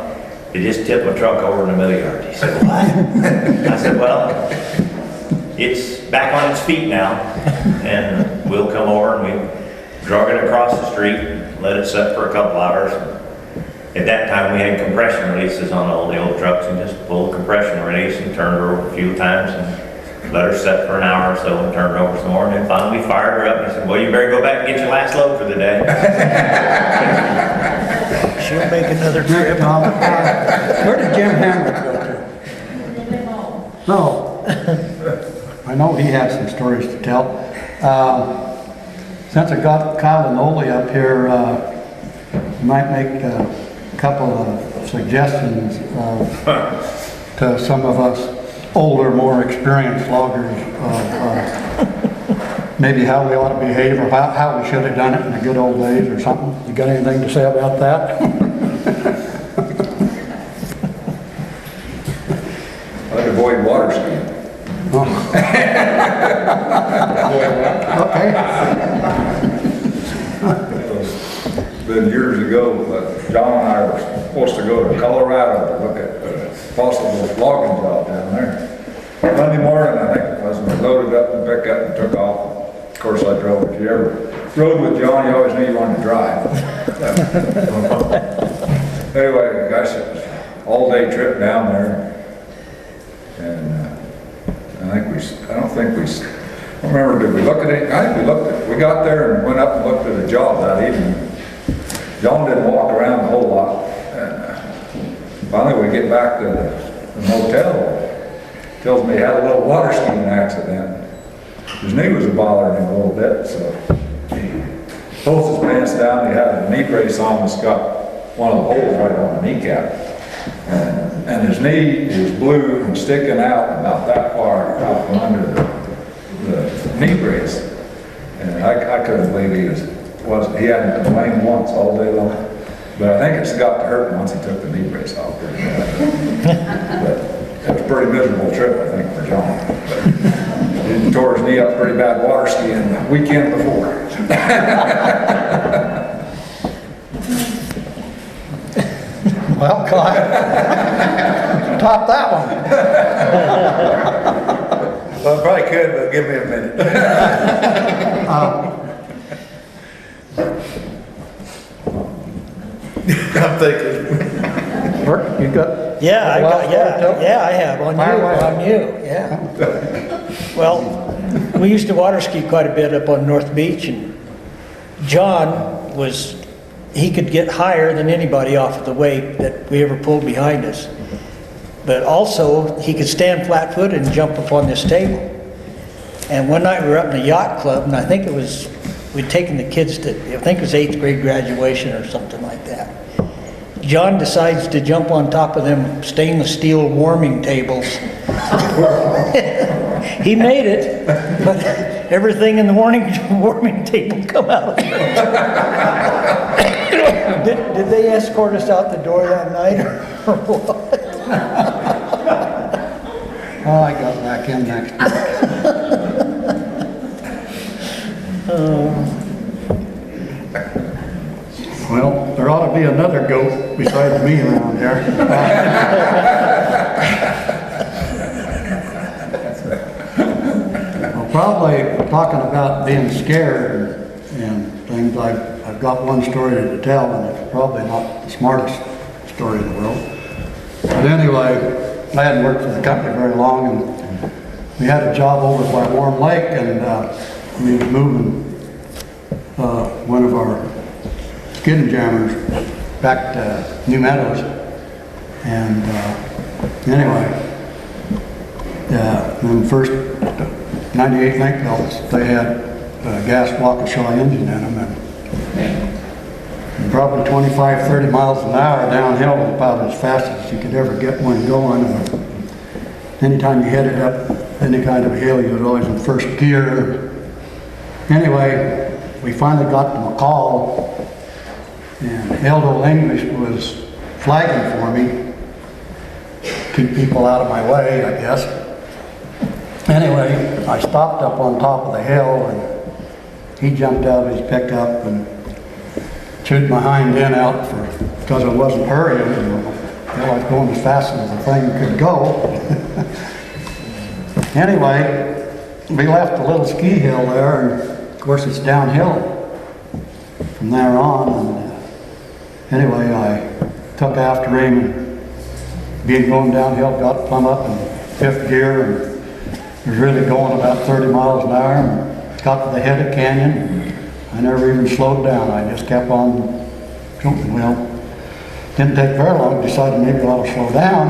they just tipped my truck over in the mill yard." He said, "What?" I said, "Well, it's back on its feet now." And we'll come over and we drug it across the street, let it set for a couple hours. At that time, we had compression releases on all the old trucks, and just pull the compression release and turn her over a few times and let her set for an hour or so and turn her over some more. And then finally we fired her up and I said, "Well, you better go back and get your last load for the day." She'll make another trip. Where did Jim Hamlet go to? No. I know he had some stories to tell. Since I got Kyle and Ole up here, might make a couple of suggestions to some of us older, more experienced loggers of maybe how we ought to behave, or how we should have done it in the good old days or something. You got anything to say about that? I'd avoid water skiing. Okay. Been years ago, John and I were supposed to go to Colorado to look at possible logging job down there. Monday morning, I think it was, we loaded up and picked up and took off. Of course, I drove. If you ever rode with John, you always knew you wanted to drive. Anyway, gosh, it was an all-day trip down there. And I don't remember, did we look at it? I think we looked at it. We got there and went up and looked at a job that evening. John didn't walk around a whole lot. And finally we get back to the motel. Tells me he had a little water skiing accident. His knee was bothering him a little bit, so he pulls his pants down. He had a knee brace on that's got one of the holes right on the kneecap. And his knee is blue and sticking out about that far out from under the knee brace. And I couldn't believe he hadn't been lame once all day long. But I think it's got to hurt once he took the knee brace off. But it was a pretty miserable trip, I think, for John. But he tore his knee up pretty bad water skiing the weekend before. Well, Clyde, top that one. Well, I probably could, but give me a minute. I'm thinking. Bert, you got? Yeah, I have, on you, yeah. Well, we used to water ski quite a bit up on North Beach, and John he could get higher than anybody off of the weight that we ever pulled behind us. But also, he could stand flat-footed and jump up on this table. And one night we were up in a yacht club, and I think we'd taken the kids to, I think it was 8th grade graduation or something like that. John decides to jump on top of them stainless steel warming tables. He made it, but everything in the warming table come out. Did they escort us out the door that night or what? Oh, I got back in next week. Well, there ought to be another goat besides me around here. Well, probably talking about being scared and things, I've got one story to tell, and it's probably not the smartest story in the world. But anyway, I hadn't worked for the company very long, and we had a job over by Warm Lake, and we was moving one of our skid jammers back to New Meadows. And anyway, them first 98 link belts, they had a gas Waukesha engine in them, and probably 25, 30 miles an hour downhill was about as fast as you could ever get one going. And anytime you headed up any kind of a hill, you was always in first gear. Anyway, we finally got to McCall, and Eldo English was flagging for me, keep people out of my way, I guess. Anyway, I stopped up on top of the hill, and he jumped out of his pickup and chewed my hind end out because I wasn't hurrying. I was going as fast as the thing could go. Anyway, we left the little ski hill there, and of course it's downhill from there on. And anyway, I took after him, and being going downhill, got plumb up in fifth gear, and was really going about 30 miles an hour, and got to the head of the canyon. I never even slowed down. I just kept on jumping. Well, didn't take very long. Decided maybe I ought to slow down,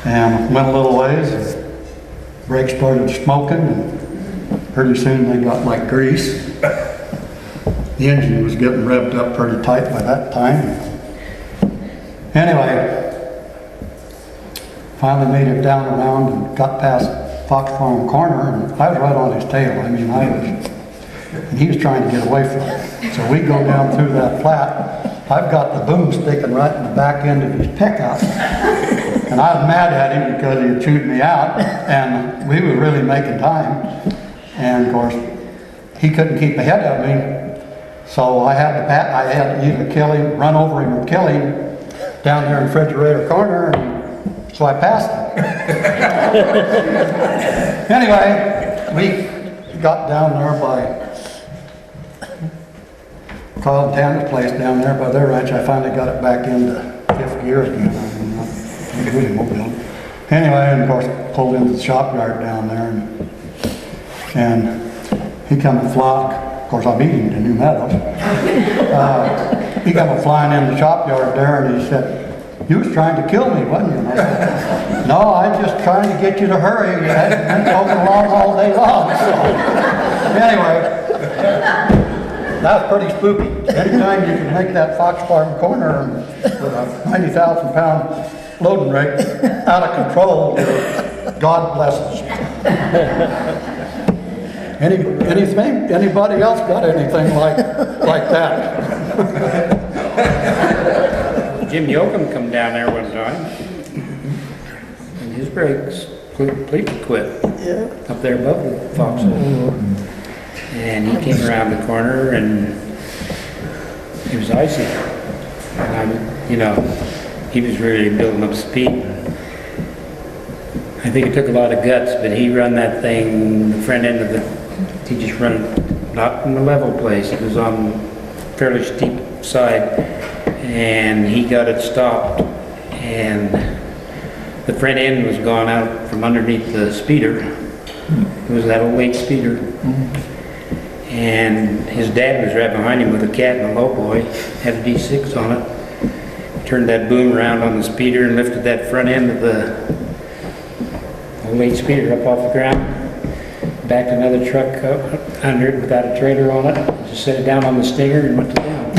and went a little ways. Brakes started smoking, and pretty soon they got like grease. The engine was getting revved up pretty tight by that time. Anyway, finally made it down around and got past Fox Farm Corner, and I was right on his tail. I mean, and he was trying to get away from it. So we go down through that flat. I've got the boom sticking right in the back end of his pickup. And I was mad at him because he had chewed me out, and we were really making time. And of course, he couldn't keep ahead of me, so I had to either kill him, run over him, or kill him down there in Refrigerator Corner. And so I passed him. Anyway, we got down there by Carl and Tanner's place down there by their ranch. I finally got it back into fifth gear again. Really mobile. Anyway, and of course, pulled into the shop yard down there, and he come to fly. Of course, I beat him to New Meadows. He come flying in the shop yard there, and he said, "You was trying to kill me, wasn't you?" And I said, "No, I was just trying to get you to hurry. You hadn't been poking along all day long." So, anyway, that was pretty spooky. Anytime you can make that Fox Farm Corner with a 90,000-pound loading rig out of control, God bless us. Anybody else got anything like that? Jim Yoakum come down there one time, and his brakes completely quit. Yeah. Up there above the foxhole. And he came around the corner, and it was icy. And he was really building up speed. I think it took a lot of guts, but he run that thing, the front end of it, he just run it, not in the level place, it was on a fairly steep side, and he got it stopped, and the front end was gone out from underneath the speeder. It was that old 8 speeder. And his dad was right behind him with a cat and a lowboy, had a D6 on it. Turned that boom around on the speeder and lifted that front end of the old 8 speeder up off the ground. Backed another truck up under it without a trailer on it. Just set it down on the stinger and went to town.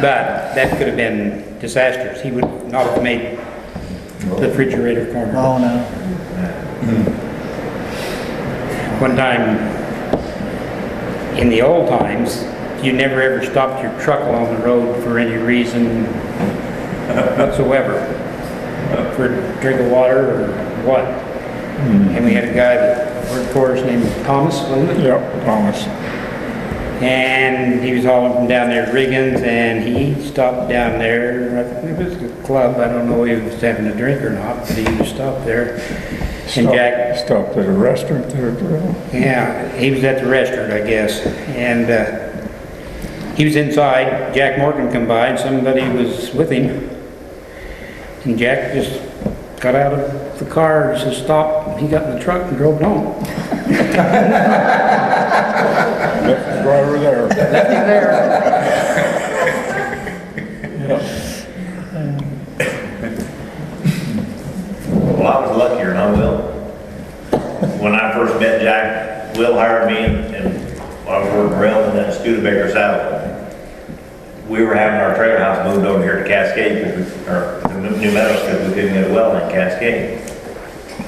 But that could have been disastrous. He would not have made the Refrigerator Corner. Oh, no. One time, in the old times, you never ever stopped your truck along the road for any reason whatsoever. For a drink of water or what. And we had a guy that worked for us named Thomas, wasn't it? Yep, Thomas. And he was hauling from down there at Riggins, and he stopped down there. It was a club. I don't know if he was having a drink or not, but he was stopped there. And Jack stopped at a restaurant there, Drew. Yeah, he was at the restaurant, I guess. And he was inside. Jack Morgan come by, and somebody was with him. And Jack just got out of the car, he says, stop. He got in the truck and drove home. Left the driver there. Left him there. Well, I was luckier than I will. When I first met Jack, Will hired me and I was working around in that Studebaker saddle. We were having our trailer house moved over here to Cascade, or New Meadows, because we couldn't get a well in Cascade.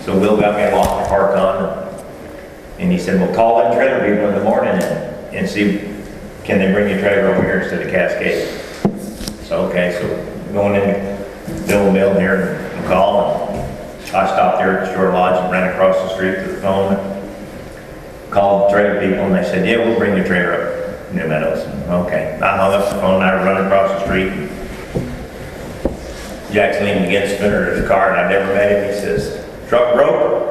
So Will got me a lot to park on, and he said, well, call them trailer people in the morning and see, can they bring your trailer over here instead of Cascade? So, okay, so going in Bill Mill here and call, and I stopped there at the Shore Lodge and ran across the street to the phone, called the trailer people, and they said, yeah, we'll bring your trailer up, New Meadows. Okay, I hung up the phone, and I run across the street. Jack's leaning against the fender of his car, and I never met him. He says, truck broke?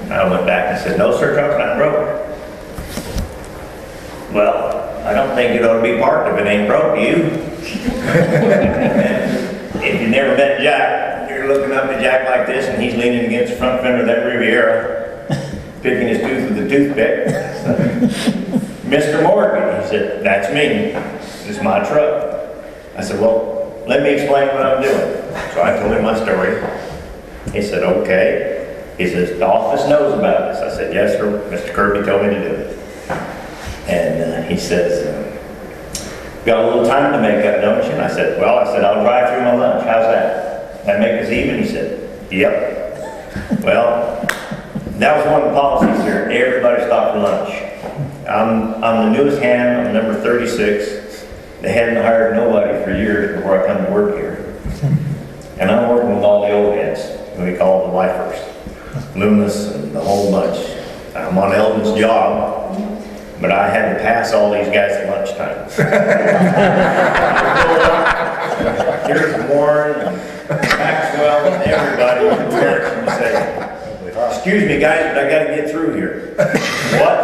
I went back and said, no, sir, truck's not broke. Well, I don't think it ought to be parked if it ain't broke, do you? If you never met Jack, you're looking up at Jack like this, and he's leaning against the front fender of that Riviera, picking his tooth with a toothpick. Mr. Morgan, he said, that's me. It's my truck. I said, well, let me explain what I'm doing. So I told him my story. He said, okay. He says, the office knows about this. I said, yes, sir. Mr. Kirby told me to do it. And he says, got a little time to make up, don't you? And I said, well, I'll drive through my lunch. How's that? That make us even? He said, yep. Well, that was one of the policies here. Everybody stopped for lunch. I'm the newest hand. I'm number 36. They hadn't hired nobody for years before I come to work here. And I'm working with all the old heads, who we call the lifers. Loomis and the whole bunch. I'm on Eldon's job, but I had to pass all these guys at lunchtime. Here's Warren and Maxwell and everybody at lunch, and you say, excuse me guys, but I gotta get through here. What?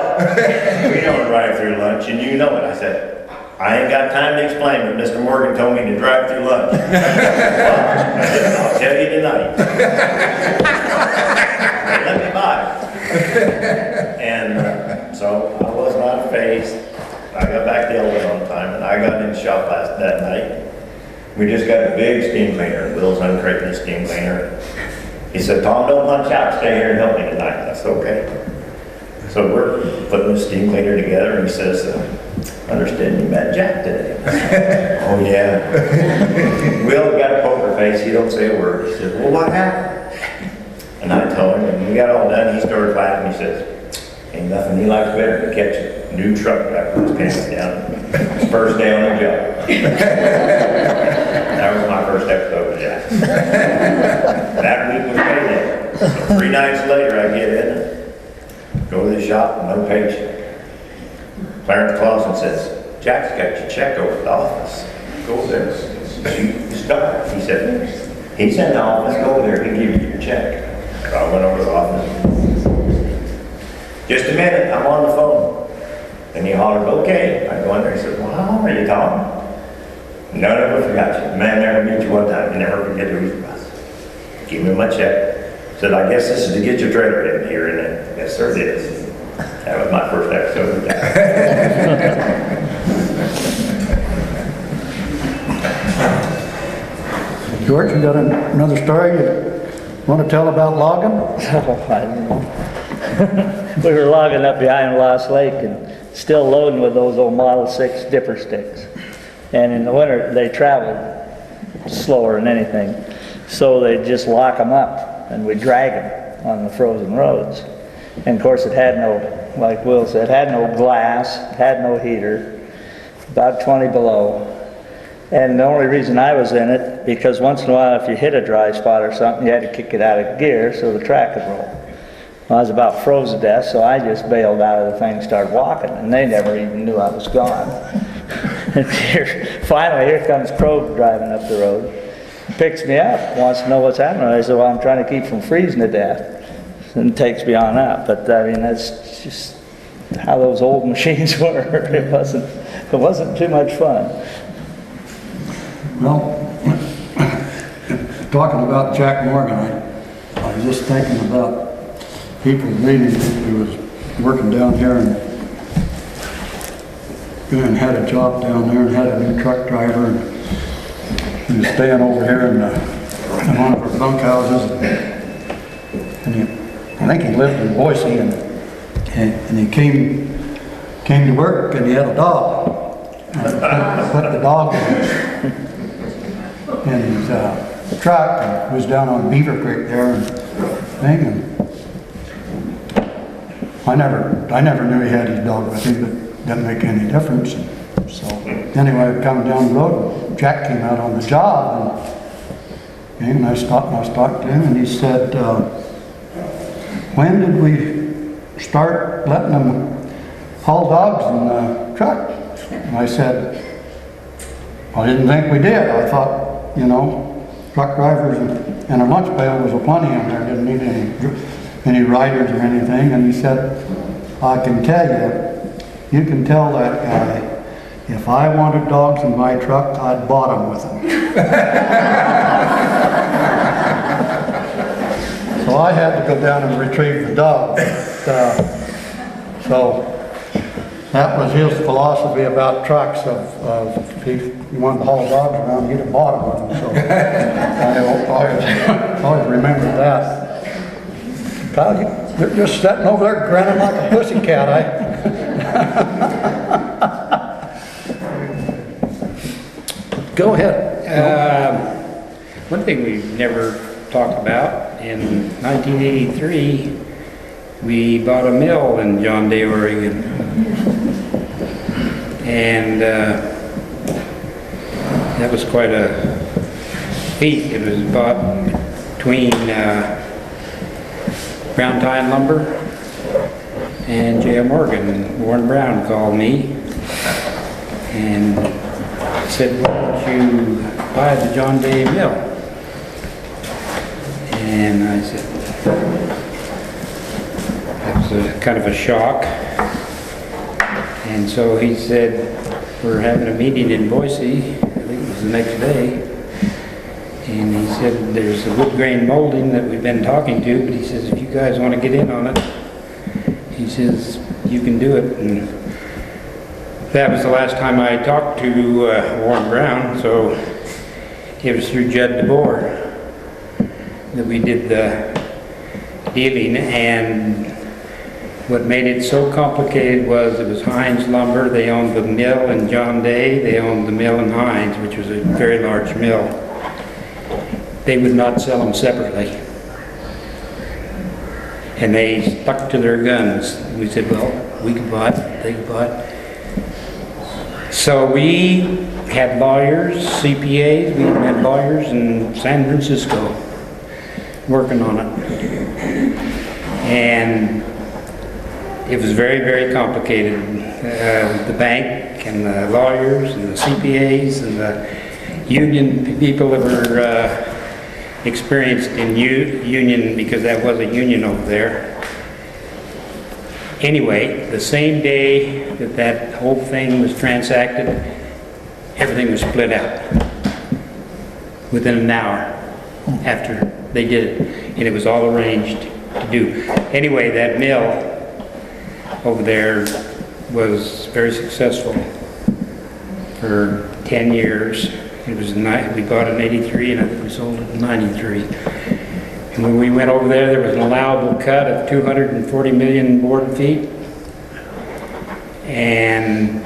We don't drive through lunch, and you know it. I said, I ain't got time to explain, but Mr. Morgan told me to drive through lunch. Well, I said, I'll tell you tonight. They let me by. And so I was not phased. I got back to Eldon on time, and I got in the shop that night. We just got a big steam cleaner. Will's uncrating the steam cleaner. He said, Tom, don't punch out. Stay here and help me tonight. That's okay. So we're putting the steam cleaner together, and he says, understand you met Jack today. Oh, yeah. Will got a poker face. He don't say a word. He said, well, what happened? And I told him, and we got all done. He started laughing. He says, ain't nothing he likes better than catch a new truck driver with his pants down. His first day on the job. That was my first episode with Jack. That week was payday. So 3 nights later, I get in, go to the shop, no paycheck. Clarence Clausen says, Jack's got your check over at the office. Go there. You start. He said, he's in the office, go there, he'll give you your check. So I went over to the office. Just a minute, I'm on the phone. And he hollered, okay. I go in there, he said, well, how are you, Tom? No, never forgot you. Man, never meet you one time. You never forget who you was. Give me my check. Said, I guess this is to get your trailer in here. And then, yes, sir, it is. That was my first episode of that. George, you got another story you want to tell about logging? Oh, I don't know. We were logging up behind Lost Lake and still loading with those old Model 6 dipper sticks. And in the winter, they traveled slower than anything. So they just lock them up and we drag them on the frozen roads. And of course it had no, like Will said, it had no glass, it had no heater, about 20 below. And the only reason I was in it, because once in a while if you hit a dry spot or something, you had to kick it out of gear so the track could roll. Well, I was about froze to death, so I just bailed out of the thing and started walking, and they never even knew I was gone. And finally, here comes Crow driving up the road, picks me up, wants to know what's happening. I said, well, I'm trying to keep from freezing to death. And takes me on up, but I mean, that's just how those old machines were. It wasn't too much fun. Well, talking about Jack Morgan, I was just thinking about people leaving who was working down here and had a job down there and had a new truck driver, and he was staying over here in one of our bunkhouses, and I think he lived in Boise, and he came to work and he had a dog. And I put the dog in his truck and was down on Beaver Creek there and thing, and I never knew he had his dog with him, but it didn't make any difference. So anyway, coming down the road, Jack came out on the job, and I stopped to him, and he said, when did we start letting them haul dogs in the truck? And I said, I didn't think we did. I thought, truck drivers and a lunch pail was a plenty in there, didn't need any riders or anything. And he said, I can tell you can tell that guy, if I wanted dogs in my truck, I'd bought them with him. So I had to go down and retrieve the dog. So that was his philosophy about trucks, of if he wanted to haul dogs around, he'd have bought them with him. So I always remembered that. Kyle, you're just sitting over there grinning like a pussycat, Go ahead. One thing we've never talked about, in 1983, we bought a mill in John Day, Oregon. And that was quite a feat. It was bought between Brown Tie and Lumber and J.M. Morgan. And Warren Brown called me and said, why don't you buy the John Day mill? And I said, that was kind of a shock. And so he said, we're having a meeting in Boise, I think it was the next day, and he said, there's a wood grain molding that we've been talking to, but he says, if you guys want to get in on it, he says, you can do it. And that was the last time I talked to Warren Brown, so it was through Judd DeBoer that we did the dealing. And what made it so complicated was it was Hines Lumber. They owned the mill in John Day. They owned the mill in Hines, which was a very large mill. They would not sell them separately. And they stuck to their guns. We said, well, we could buy it, they could buy it. So we had lawyers, CPAs, we even had lawyers in San Francisco working on it. And it was very, very complicated. The bank and the lawyers and the CPAs and the union people that were experienced in union, because that was a union over there. Anyway, the same day that that whole thing was transacted, everything was split out within an hour after they did it. And it was all arranged to do. Anyway, that mill over there was very successful for 10 years. It was we bought it in 83 and I think we sold it in 93. And when we went over there, there was an allowable cut of 240 million board feet. And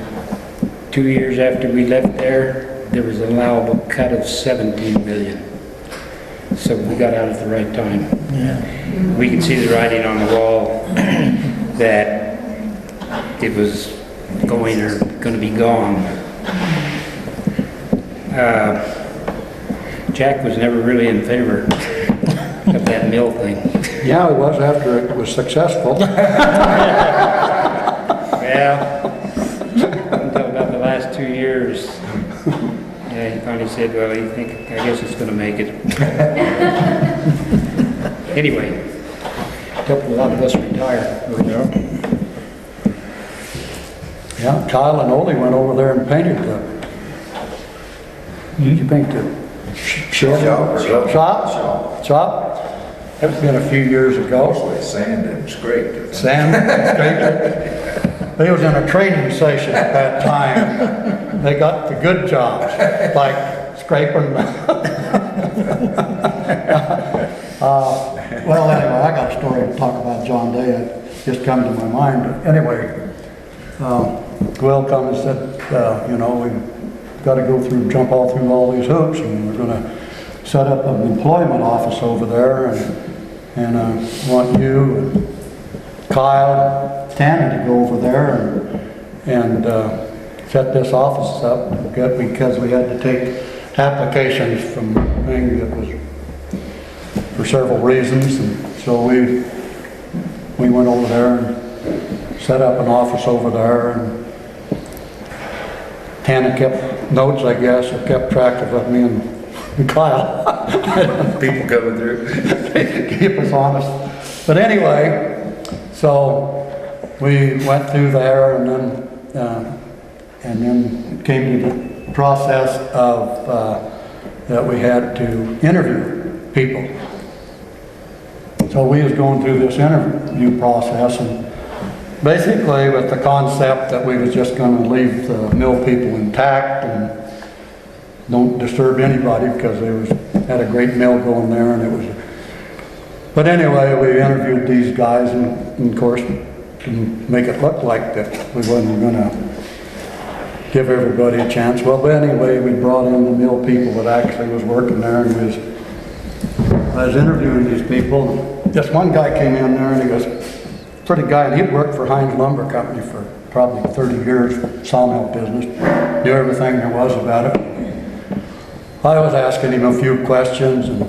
2 years after we left there, there was an allowable cut of 17 million. So we got out at the right time. Yeah. We could see the writing on the wall that it was going to be gone. Jack was never really in favor of that mill thing. Yeah, he was after it was successful. Well, until about the last 2 years, yeah, he finally said, well, I guess it's going to make it. Anyway, helped a lot of us retire. Yeah, Kyle and Ole went over there and painted the, did you paint the Shop? It's been a few years ago. Sand and scrape. Sand, scrape. They was in a training session at that time. They got the good jobs, like scraping. Well, anyway, I got a story to talk about John Day. It just come to my mind. But anyway, Will come and said, you know, we've got to jump all these hoops, and we're going to set up an employment office over there, and want you and Kyle, Tanner to go over there and set this office up because we had to take applications from things that was for several reasons, and so we went over there and set up an office over there, and Tanner kept notes, I guess, or kept track of what me and Kyle. People coming through. Keep us honest. But anyway, so we went through there, and then it came to the process of that we had to interview people. So we was going through this interview process, and basically with the concept that we was just going to leave the mill people intact and don't disturb anybody, because they had a great mill going there, and it was. But anyway, we interviewed these guys, and of course, to make it look like that we wasn't going to give everybody a chance. Well, but anyway, we brought in the mill people that actually was working there, and I was interviewing these people. This one guy came in there, and he goes, pretty guy, and he'd worked for Heinz Lumber Company for probably 30 years, sawmill business, knew everything there was about it. I was asking him a few questions, and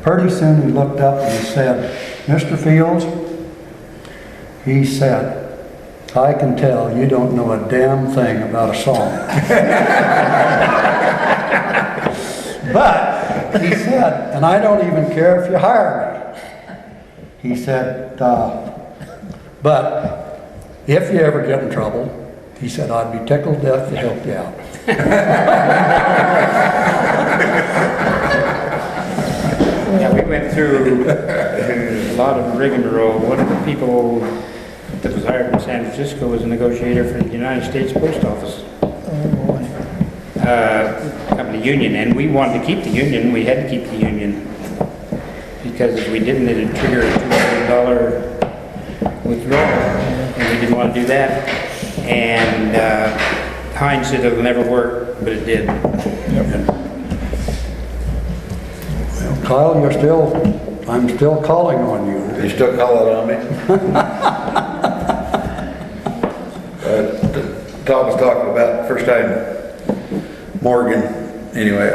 pretty soon he looked up and he said, Mr. Fields, he said, I can tell you don't know a damn thing about a sawmill. But, he said, and I don't even care if you hire me. He said, but if you ever get in trouble, he said, I'd be tickled to death to help you out. Yeah, we went through a lot of rigmarole. One of the people that was hired in San Francisco was a negotiator for the United States Post Office. Company union, and we wanted to keep the union. We had to keep the union because if we didn't, it'd trigger a $2 million withdrawal, and we didn't want to do that. And Heinz said it'll never work, but it did. Well, Kyle, I'm still calling on you. You still calling on me? Tom was talking about first time Morgan. Anyway,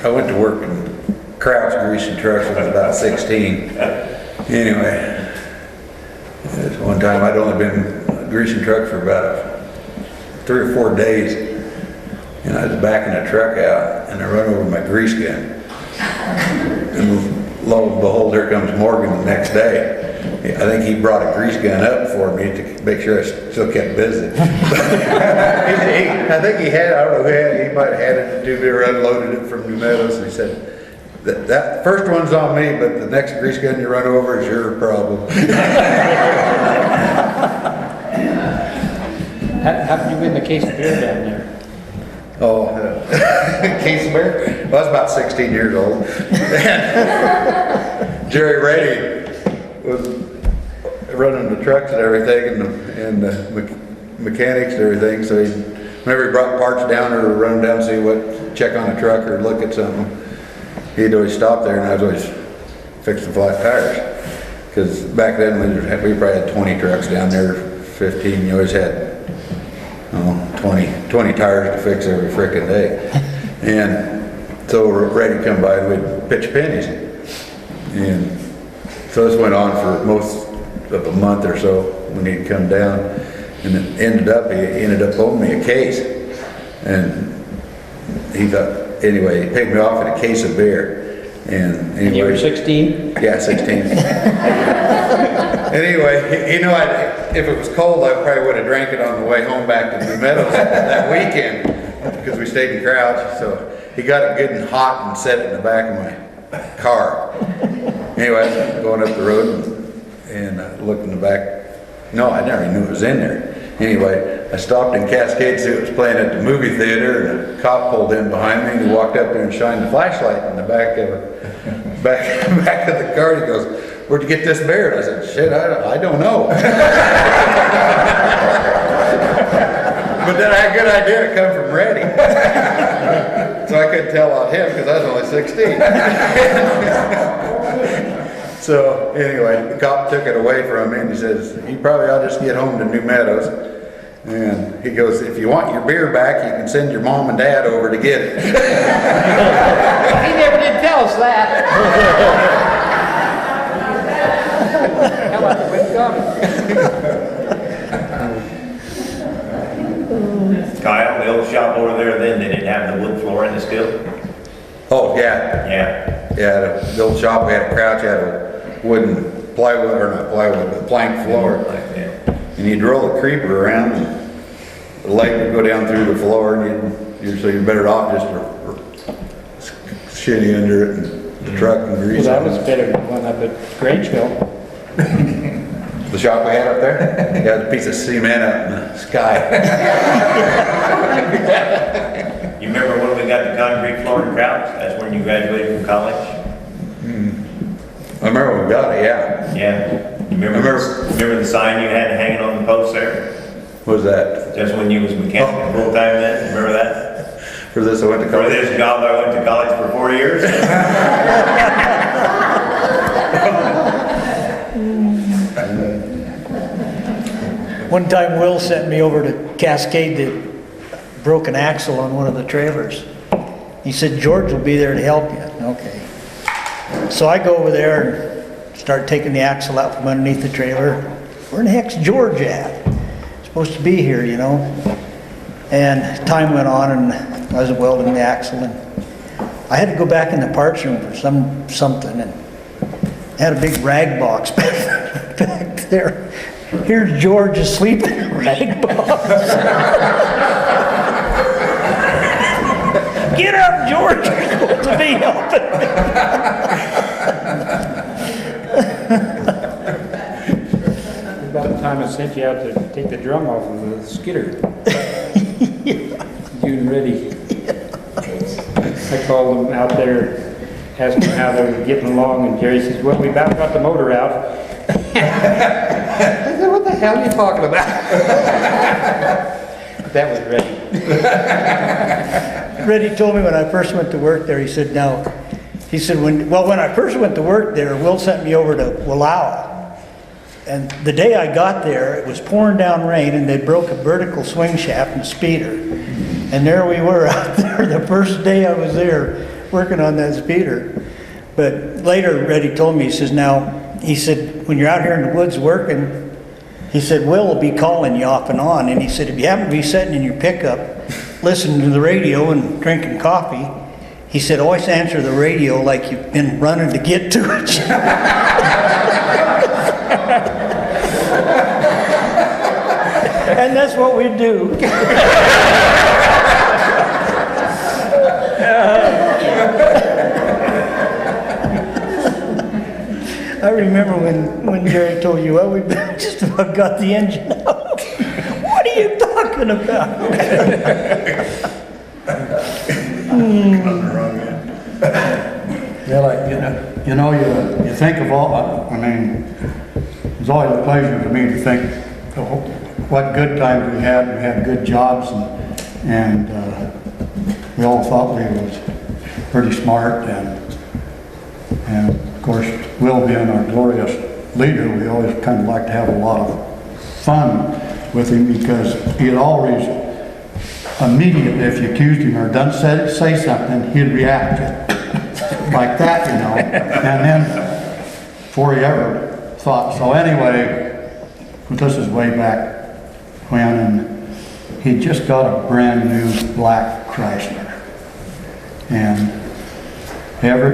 I went to work in Kraus greasing trucks when I was about 16. Anyway, this one time I'd only been greasing trucks for about 3 or 4 days, and I was backing a truck out, and I run over my grease gun. And lo and behold, there comes Morgan the next day. I think he brought a grease gun up for me to make sure I still kept busy. I think he had, I don't know, he might have had it to do, unloaded it from Meadows, and he said, that first one's on me, but the next grease gun you run over is your problem. How did you win the case of beer down there? Oh, case of beer? Well, I was about 16 years old. Jerry Reddy was running the trucks and everything, and the mechanics and everything, so whenever he brought parts down or run down, see what, check on a truck or look at something, he'd always stop there, and I was always fixing flat tires. Because back then we probably had 20 trucks down there, 15, you always had 20 tires to fix every frickin' day. And so we're ready to come by and we'd pitch pennies. And so this went on for most of a month or so when he'd come down. And it he ended up owing me a case. And he thought, anyway, he paid me off in a case of beer. And anyway, you were 16? Yeah, 16. Anyway, you know, if it was cold, I probably would have drank it on the way home back to Meadows that weekend. because we stayed in Crouch, so he got it good and hot and set it in the back of my car. Anyway, going up the road and looked in the back. No, I never even knew it was in there. Anyway, I stopped in Cascade to see it was playing at the movie theater, and a cop pulled in behind me, and he walked up there and shined the flashlight in the back of the car. He goes, "Where'd you get this beer?" And I said, "Shit, I don't know." But then I had a good idea it come from Reddy. So I couldn't tell on him because I was only 16. So anyway, the cop took it away from me and he says, "You probably ought to just get home to New Meadows." And he goes, "If you want your beer back, you can send your mom and dad over to get it." He never did tell us that. How about the wind Kyle, the old shop over there then, they didn't have the wood flooring still? Oh, yeah. Yeah. Yeah, the old shop we had at Crouch had a wooden plywood, or not plywood, but plank floor. And you'd roll the creeper around and the leg would go down through the floor, and so you're better off just shitty under it and the truck and grease. Well, that was better than one up at Grangeville. The shop we had up there? Yeah, the piece of cement up in the sky. You remember when we got the concrete floor in Crouch? That's when you graduated from college? I remember when we got it, yeah. Yeah. You remember the sign you had hanging on the post there? What was that? Just when you was mechanic full time then? Remember that? For this I went to For college? this job I went to college for 4 years? One time Will sent me over to Cascade to broke an axle on one of the trailers. He said, "George will be there to help you." Okay. So I go over there and start taking the axle out from underneath the trailer. Where in the heck's George at? Supposed to be here, you know. And time went on and I was welding the axle and I had to go back in the parts room for something and I had a big rag box back there. Here's George asleep in a rag box. Get up, George! You're supposed to be helping me. About the time I sent you out to take the drum off of the skidder. You and Reddy. I called them out there, asked them how they were getting along, and Jerry says, "Well, we about got the motor out." I said, "What the hell are you talking about?" That was Reddy. Reddy told me when I first went to work there, he said, when I first went to work there, Will sent me over to Wallowa. And the day I got there, it was pouring down rain and they broke a vertical swing shaft and speeder. And there we were out there the first day I was there working on that speeder. But later, Reddy told me, he said, when you're out here in the woods working, he said, Will will be calling you off and on. And he said, if you happen to be sitting in your pickup, listening to the radio and drinking coffee, he said, always answer the radio like you've been running to get to it. And that's what we do. I remember when Jerry told you, well, we've just about got the engine out. What are you talking about? Yeah, you think of all, I mean, it's always a pleasure to me to think of what good times we had good jobs, and we all thought we was pretty smart, and of course, Will being our glorious leader, we always kind of like to have a lot of fun with him because he'd always, immediately if you accused him or done say something, he'd react like that, you know, and then before he ever thought. So anyway, this is way back when, and he just got a brand new black Chrysler, and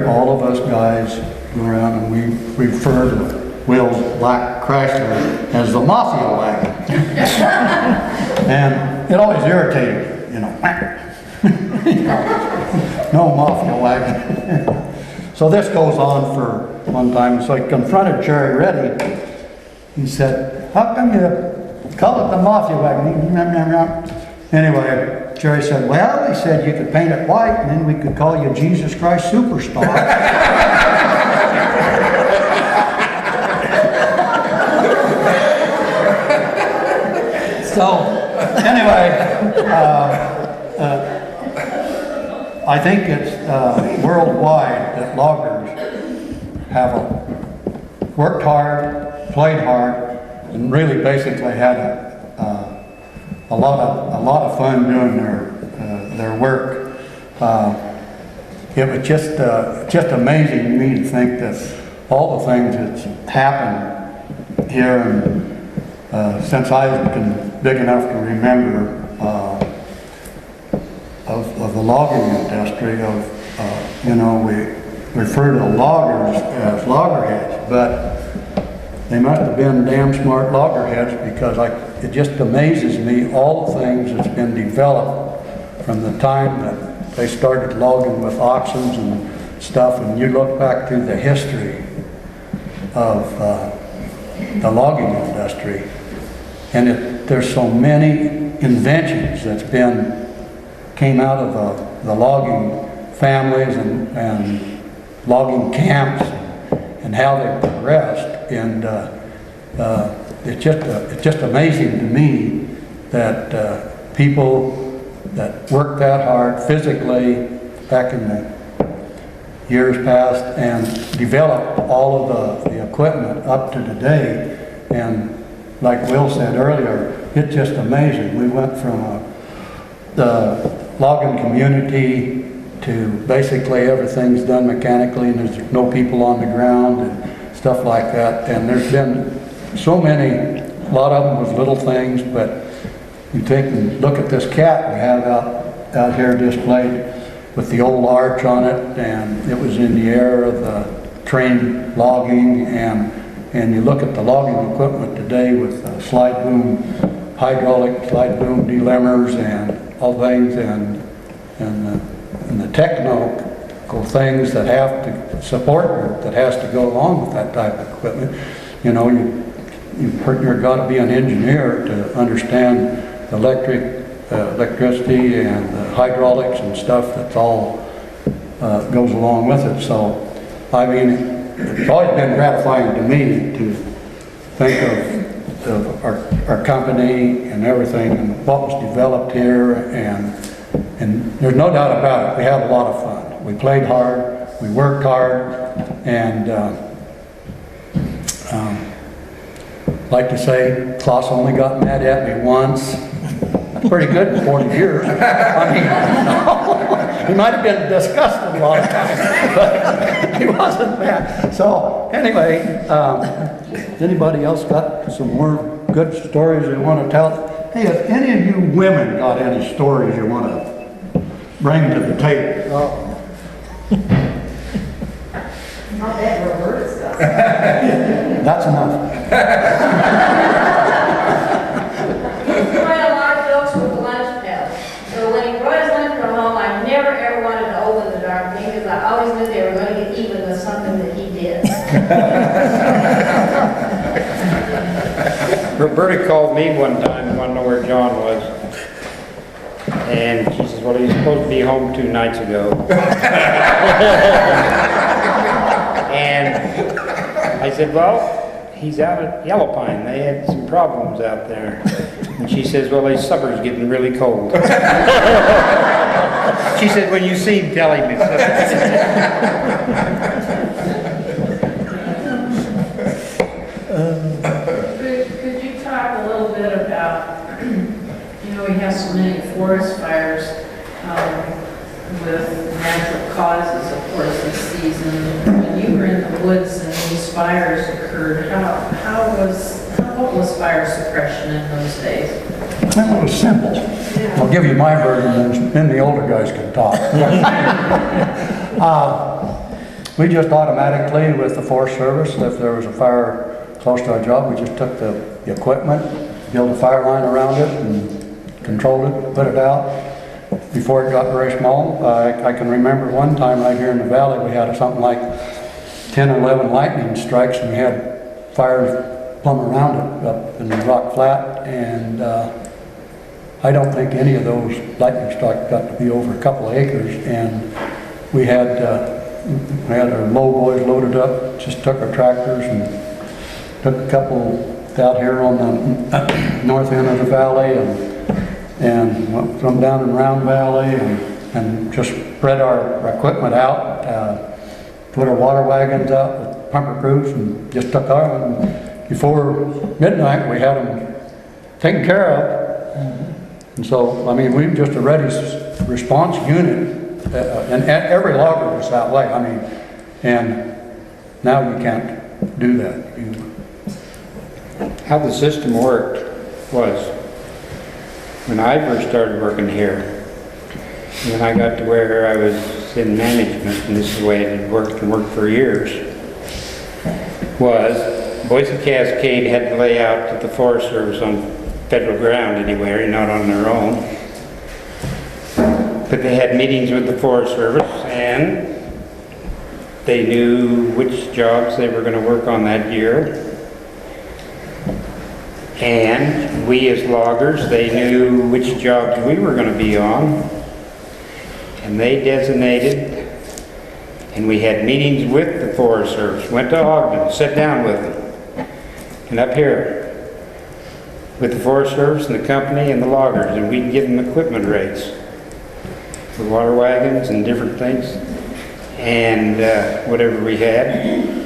all of us guys go around and we refer to Will's black Chrysler as the mafia wagon. And it always irritated, you know. No mafia wagon. So this goes on for one time. So he confronted Jerry Reddy. He said, how come you call it the mafia wagon? Anyway, Jerry said, well, he said you could paint it white and then we could call you Jesus Christ Superstar. So, anyway, I think it's worldwide that loggers have worked hard, played hard, and really basically had a lot of fun doing their work. It was just amazing to me to think that all the things that's happened here, and since I've been big enough to remember of the logging industry, we refer to loggers as loggerheads, but they must have been damn smart loggerheads, because it just amazes me all the things that's been developed from the time that they started logging with oxen and stuff. And you look back through the history of the logging industry, and there's so many inventions that's came out of the logging families and logging camps, and how they progressed. And it's just amazing to me that people that worked that hard physically back in the years past and developed all of the equipment up to today. And like Will said earlier, it's just amazing. We went from the logging community to basically everything's done mechanically, and there's no people on the ground and stuff like that. And there's been so many, a lot of them was little things, but you take and look at this cat we have out here displayed with the old arch on it, and it was in the era of the train logging, and you look at the logging equipment today with slide boom, hydraulic slide boom delimbers and all things, and the technical things that have to support, that has to go along with that type of equipment. You know, you've got to be an engineer to understand the electricity and the hydraulics and stuff that's all goes along with it. So, I mean, it's always been gratifying to me to think of our company and everything and what was developed here, and there's no doubt about it, we had a lot of fun. We played hard, we worked hard, and like to say, Klaus only got mad at me once. That's pretty good in 40 years. I mean, he might have been disgusted a lot of times, but he wasn't mad. So anyway, anybody else got some more good stories they want to tell? Hey, if any of you women got any stories you want to bring to the table? Not that Roberta stuff. That's enough. He brought a lot of folks with the lunch pail. So when he brought his lunch from home, I never ever wanted to open the darn thing, because I always knew they were going to get even with something that he did. Roberta called me one time and wanted to know where John was. And she says, well, he's supposed to be home 2 nights ago. And I said, well, he's out at Yellow Pine. They had some problems out there. And she says, well, his supper's getting really cold. She said, when you see him, tell him Could you talk a little bit about, we have so many forest fires with natural causes, of course, this season. When you were in the woods and these fires occurred, what was fire suppression in those days? It was simple. I'll give you my version, and then the older guys can talk. We just automatically, with the Forest Service, if there was a fire close to our job, we just took the equipment, built a fire line around it, and controlled it, put it out. before it got very small. I can remember one time right here in the valley, we had something like 10 or 11 lightning strikes, and we had fires plumb around it up in the rock flat, and I don't think any of those lightning strikes got to be over a couple of acres, and we had our mow boys loaded up, just took our tractors and took a couple out here on the north end of the valley, and went from down in Round Valley, and just spread our equipment out, put our water wagons out with pumper crews, and just took our, and before midnight we had them taken care of. And so, I mean, we were just a ready response unit, and every logger was that way. I mean, and now you can't do that. How the system worked was, when I first started working here, when I got to where I was in management, and this is the way it had worked and worked for years, was Boise Cascade had to lay out to the Forest Service on federal ground anywhere, not on their own. But they had meetings with the Forest Service, and they knew which jobs they were going to work on that year. And we as loggers, they knew which jobs we were going to be on. And they designated, and we had meetings with the Forest Service, went to Ogden, sat down with them, and up here with the Forest Service and the company and the loggers, and we'd give them equipment rates for water wagons and different things, and whatever we had.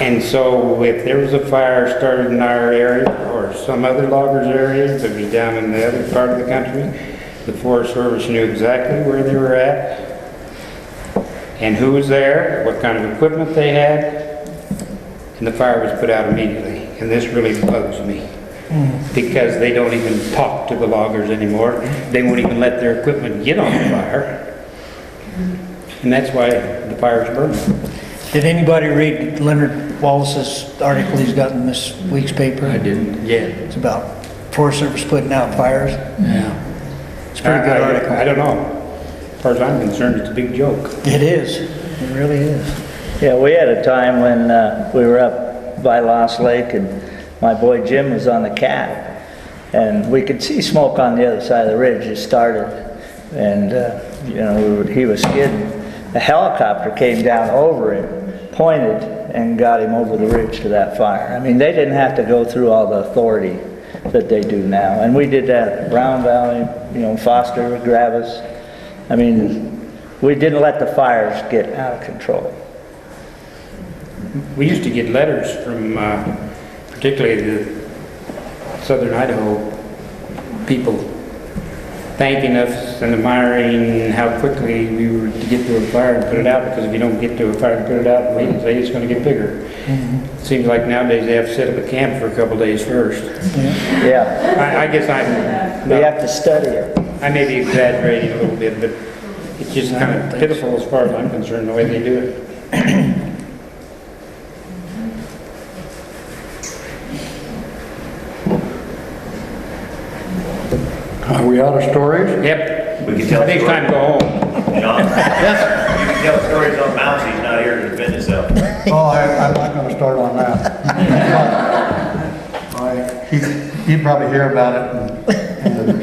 And so if there was a fire started in our area or some other logger's area that was down in the other part of the country, the Forest Service knew exactly where they were at and who was there, what kind of equipment they had, and the fire was put out immediately. And this really bugs me, because they don't even talk to the loggers anymore. They won't even let their equipment get on the fire. And that's why the fire's burning. Did anybody read Leonard Wallace's article he's got in this week's paper? I didn't yet. It's about Forest Service putting out fires. Yeah. It's a pretty good article. I don't know. As far as I'm concerned, it's a big joke. It is. It really is. Yeah, we had a time when we were up by Lost Lake, and my boy Jim was on the cat, and we could see smoke on the other side of the ridge. It started, and you know, he was skidding. A helicopter came down over him, pointed, and got him over the ridge to that fire. I mean, they didn't have to go through all the authority that they do now. And we did that at Round Valley, you know, Foster, Gravis. I mean, we didn't let the fires get out of control. We used to get letters from particularly the southern Idaho people thanking us and admiring how quickly we were to get to a fire and put it out, because if you don't get to a fire and put it out and wait and say it's going to get bigger. It seems like nowadays they have to set up a camp for a couple days first. Yeah. I guess I'm... We have to study it. I may be exaggerating a little bit, but it's just kind of pitiful as far as I'm concerned, the way they do it. Are we out of stories? Yep. We can tell I think it's time to go home. John, you can tell stories on Mouse, he's not here to defend himself. Oh, I'm not going to start on that. He'd probably hear about it and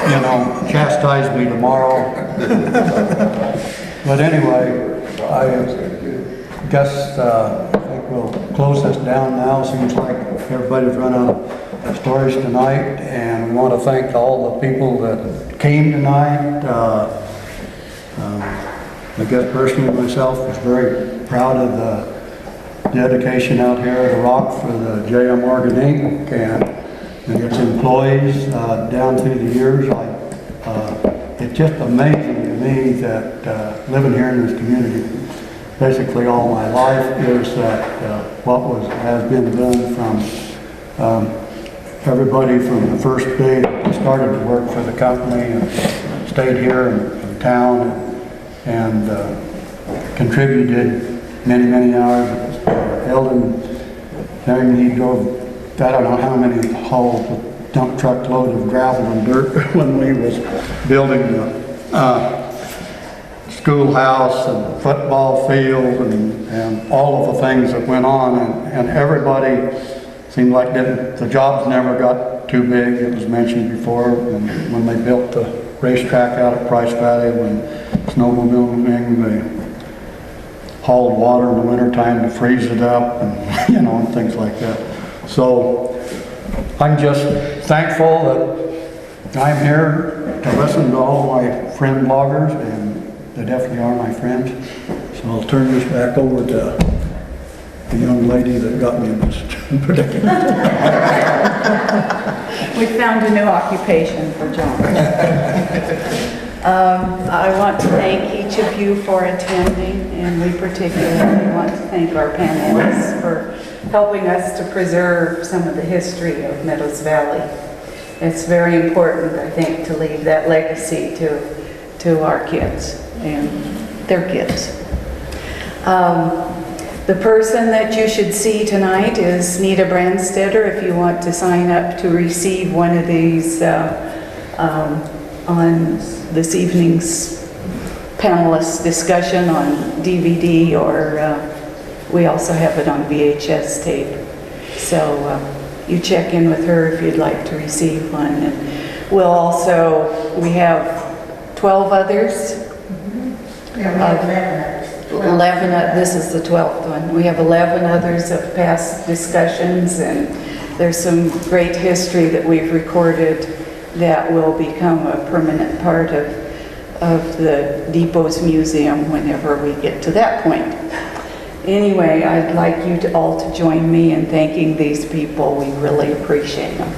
you know, chastise me tomorrow. But anyway, I guess I think we'll close this down now. Seems like everybody's run out of stories tonight, and we want to thank all the people that came tonight. I guess personally myself was very proud of the dedication out here at the Rock for the J.M. Morgan Inc. and its employees down through the years. It's just amazing to me that living here in this community basically all my life is that what has been done from everybody from the first day that started to work for the company and stayed here in town and contributed many hours. Eldon, he drove, I don't know how many hauls dump truck load of gravel and dirt when we was building the schoolhouse and football field and all of the things that went on, and everybody seemed like the jobs never got too big. It was mentioned before, and when they built the racetrack out at Price Valley, when snowmobiling, they hauled water in the wintertime to freeze it up, and and things like that. So I'm just thankful that I'm here to listen to all my friend bloggers, and they definitely are my friends. So I'll turn this back over to the young lady that got me in this predicament. We found a new occupation for John. I want to thank each of you for attending, and we particularly want to thank our panelists for helping us to preserve some of the history of Meadows Valley. It's very important, I think, to leave that legacy to our kids and their kids. The person that you should see tonight is Nita Brandstetter. If you want to sign up to receive one of these on this evening's panelist discussion on DVD, or we also have it on VHS tape. So you check in with her if you'd like to receive one. And we have 12 others. Yeah, we have 11 others. 11, this is the 12th one. We have 11 others of past discussions, and there's some great history that we've recorded that will become a permanent part of the Depot's museum whenever we get to that point. Anyway, I'd like you all to join me in thanking these people. We really appreciate them.